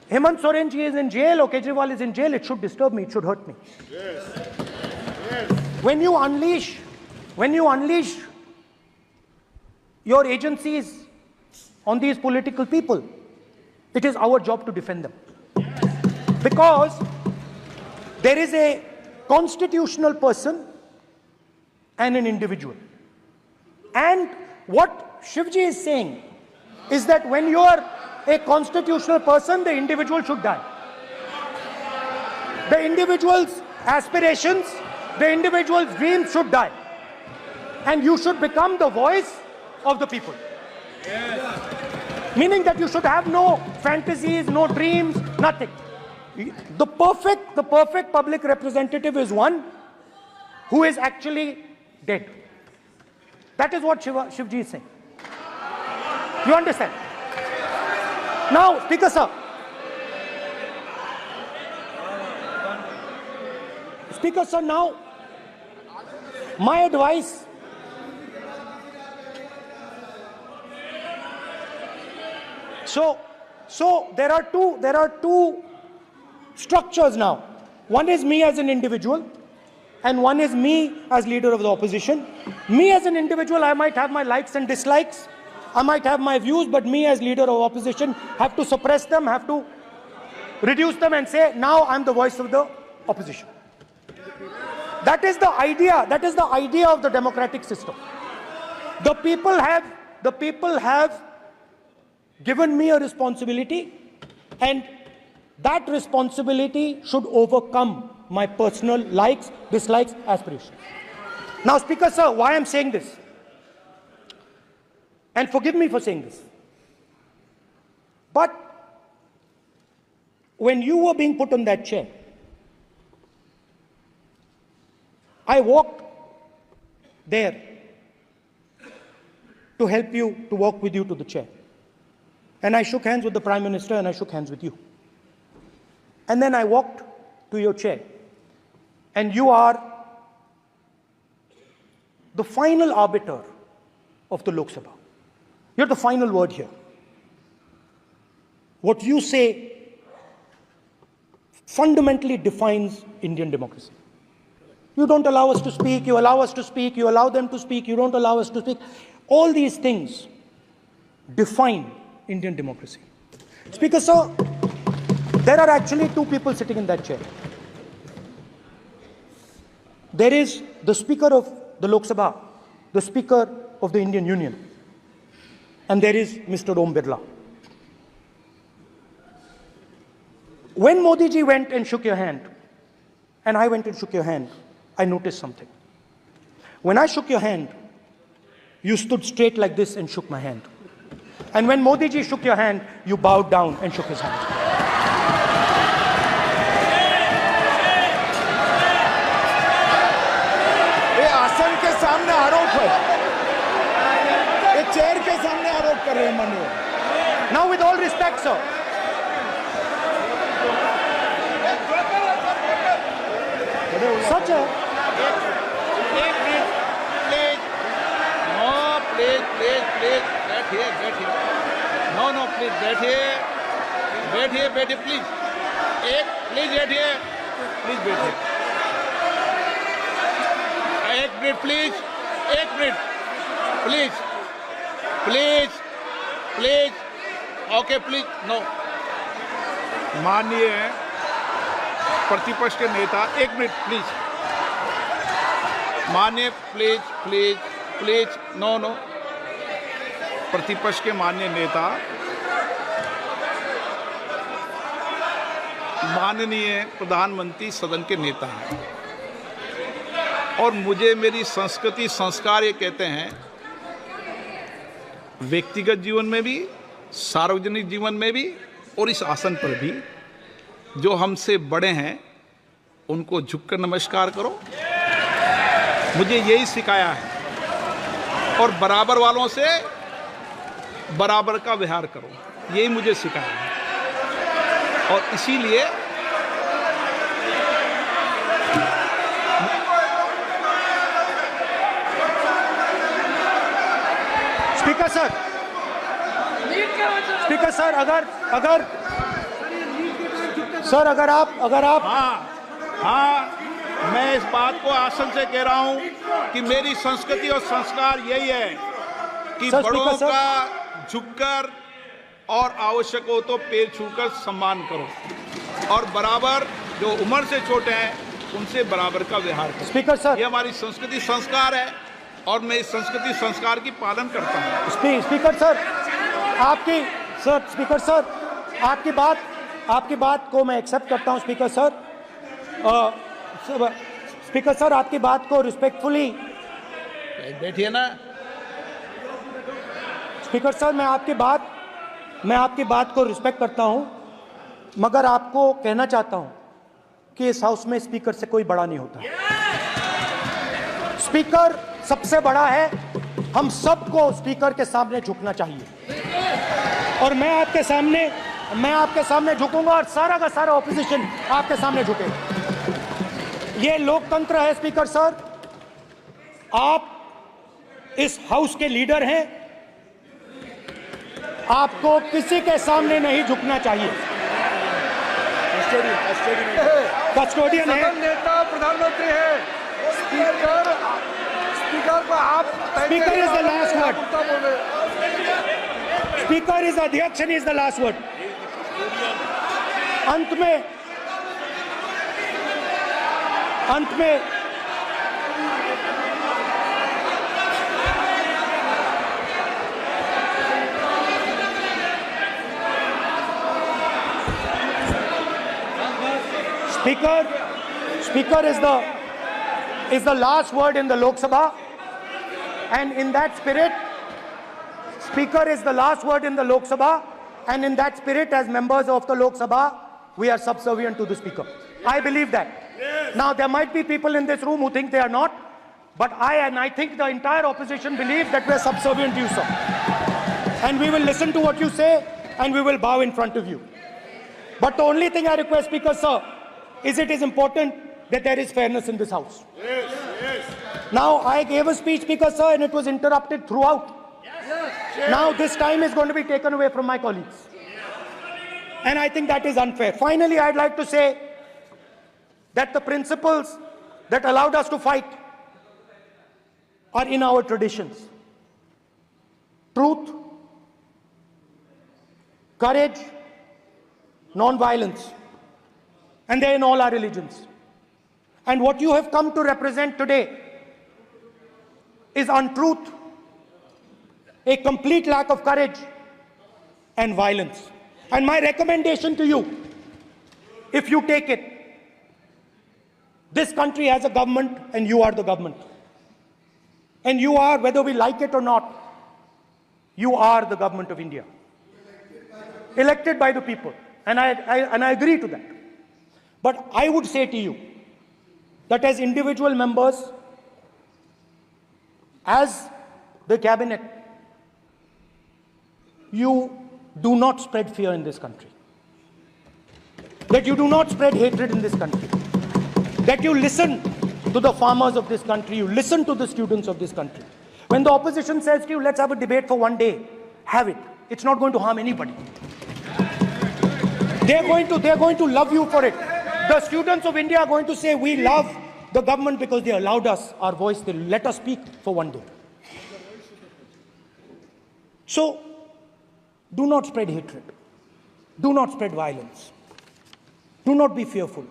Hemant Soren ji is in jail or Kejriwal is in jail, it should disturb me, it should hurt me. Yes. Yes. When you unleash your agencies on these political people, it is our job to defend them. Yes. Because there is a constitutional person and an individual. And what Shivji is saying is that when you are a constitutional person, the individual should die. The individual's aspirations, the individual's dreams should die. And you should become the voice of the people. Yes. Meaning that you should have no fantasies, no dreams, nothing. The perfect public representative is one who is actually dead. That is what Shivji is saying. You understand? Now, Speaker sir. Speaker sir, now, my advice. So there are two structures now. One is me as an individual, and one is me as leader of the opposition. Me as an individual, I might have my likes and dislikes. I might have my views, but me as leader of opposition have to suppress them, have to reduce them and say, now I'm the voice of the opposition. That is the idea. That is the idea of the democratic system. The people have given me a responsibility, and that responsibility should overcome my personal likes, dislikes, aspirations. Now, Speaker sir, why I'm saying this? And forgive me for saying this. But when you were being put on that chair, I walked there to help you, to walk with you to the chair. And I shook hands with the Prime Minister and I shook hands with you. And then I walked to your chair. And you are the final arbiter of the Lok Sabha. You're the final word here. What you say fundamentally defines Indian democracy. You don't allow us to speak, you allow us to speak, you allow them to speak, you don't allow us to speak. All these things define Indian democracy. Speaker sir, there are actually two people sitting in that chair. There is the Speaker of the Lok Sabha, the Speaker of the Indian Union, and there is Mr. Om Birla. When Modi ji went and shook your hand, and I went and shook your hand, I noticed something. When I shook your hand, you stood straight like this and shook my hand. And when Modi ji shook your hand, you bowed down and shook his hand. Now, with all respect, sir. Such a... एक minute, please. No, please, बैठिए। No, please, बैठिए, please. Please बैठिए। एक minute, please. Okay, please, no. माननीय प्रतिपक्ष के नेता, एक मिनट प्लीज। माननीय प्लीज, नो। प्रतिपक्ष के माननीय नेता, माननीय प्रधानमंत्री सदन के नेता हैं और मुझे मेरी संस्कृति संस्कार ये कहते हैं, व्यक्तिगत जीवन में भी, सार्वजनिक जीवन में भी और इस आसन पर भी, जो हमसे बड़े हैं उनको झुककर नमस्कार करो। मुझे यही सिखाया है और बराबर वालों से बराबर का व्यवहार करो, यही मुझे सिखाया है। और इसीलिए स्पीकर सर, अगर आप हाँ, मैं इस बात को आसन से कह रहा हूं कि मेरी संस्कृति और संस्कार यही है कि बड़ों का झुककर और आवश्यक हो तो पैर छूकर सम्मान करो और बराबर जो उम्र से छोटे हैं उनसे बराबर का व्यवहार करो। स्पीकर सर, ये हमारी संस्कृति संस्कार है और मैं इस संस्कृति संस्कार की पालन करता हूँ। स्पीकर सर, आपकी बात को मैं एक्सेप्ट करता हूँ। स्पीकर सर, आपकी बात को रिस्पेक्टफुली बैठिए ना। स्पीकर सर, मैं आपकी बात को रिस्पेक्ट करता हूं, मगर आपको कहना चाहता हूं कि इस हाउस में स्पीकर से कोई बड़ा नहीं होता। स्पीकर सबसे बड़ा है, हम सबको स्पीकर के सामने झुकना चाहिए और मैं आपके सामने झुकूंगा और सारा का सारा ऑपोजिशन आपके सामने झुकेगा। ये लोकतंत्र है। स्पीकर सर, आप इस हाउस के लीडर हैं, आपको किसी के सामने नहीं झुकना चाहिए। कस्टोडियन है, नेता प्रधानमंत्री है, स्पीकर को आप, speaker is the last word, speaker is अध्यक्ष and is the last word. अंत में Speaker is the last word in the Lok Sabha, and in that spirit, Speaker is the last word in the Lok Sabha, and in that spirit, as members of the Lok Sabha, we are subservient to the Speaker. I believe that. Yes. Now, there might be people in this room who think they are not, but I think the entire opposition believes that we are subservient to you, sir. And we will listen to what you say, and we will bow in front of you. But the only thing I request, Speaker, sir, is it is important that there is fairness in this house. Yes, yes. Now, I gave a speech, Speaker, sir, and it was interrupted throughout. Yes. Now, this time is going to be taken away from my colleagues. And I think that is unfair. Finally, I'd like to say that the principles that allowed us to fight are in our traditions. Truth, courage, non-violence. And they're in all our religions. And what you have come to represent today is untruth, a complete lack of courage, and violence. And my recommendation to you, if you take it, this country has a government and you are the government. And you are, whether we like it or not, you are the government of India. Elected by the people. And I agree to that. But I would say to you that as individual members, as the cabinet, you do not spread fear in this country. That you do not spread hatred in this country. That you listen to the farmers of this country, you listen to the students of this country. When the opposition says to you, let's have a debate for one day, have it. It's not going to harm anybody. They're going to love you for it. The students of India are going to say, we love the government because they allowed us our voice, they let us speak for one day. So, do not spread hatred. Do not spread violence. Do not be fearful.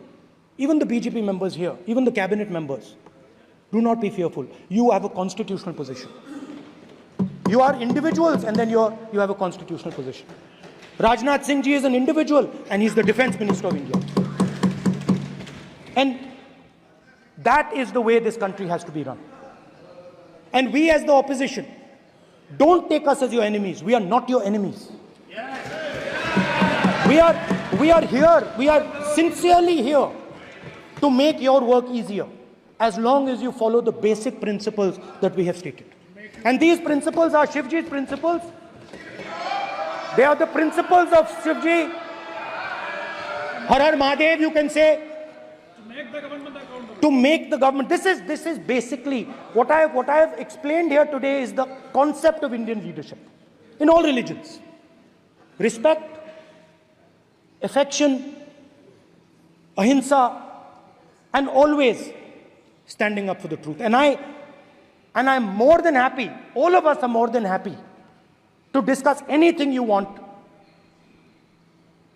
Even the BJP members here, even the cabinet members, do not be fearful. You have a constitutional position. You are individuals and then you have a constitutional position. Rajnath Singh ji is an individual and he's the Defense Minister of India. And that is the way this country has to be run. And we as the opposition, don't take us as your enemies. We are not your enemies. We are here, we are sincerely here to make your work easier as long as you follow the basic principles that we have stated. And these principles are Shivji's principles. They are the principles of Shivji. Har Har Mahadev, you can say. To make the government. This is basically what I have explained here today is the concept of Indian leadership in all religions. Respect, affection, ahimsa, and always standing up for the truth. And I'm more than happy, all of us are more than happy to discuss anything you want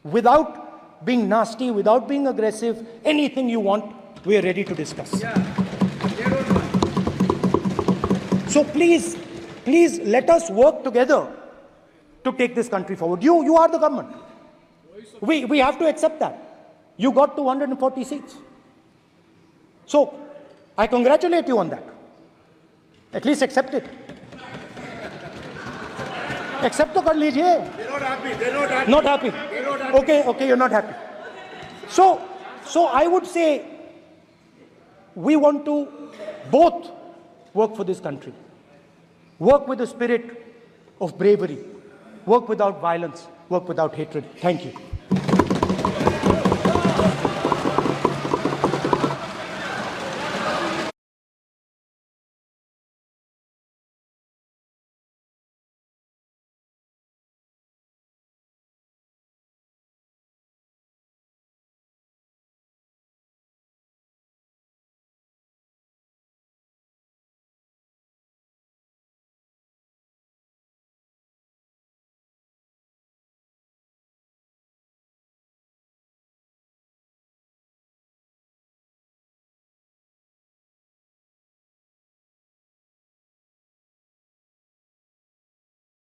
without being nasty, without being aggressive, anything you want, we are ready to discuss. So please let us work together to take this country forward. You are the government. We have to accept that. You got 240 seats. So I congratulate you on that. At least accept it. Accept to kar lijiye. They're not happy. They're not happy. Not happy. They're not happy. Okay, you're not happy. So I would say we want to both work for this country. Work with the spirit of bravery. Work without violence. Work without hatred. Thank you.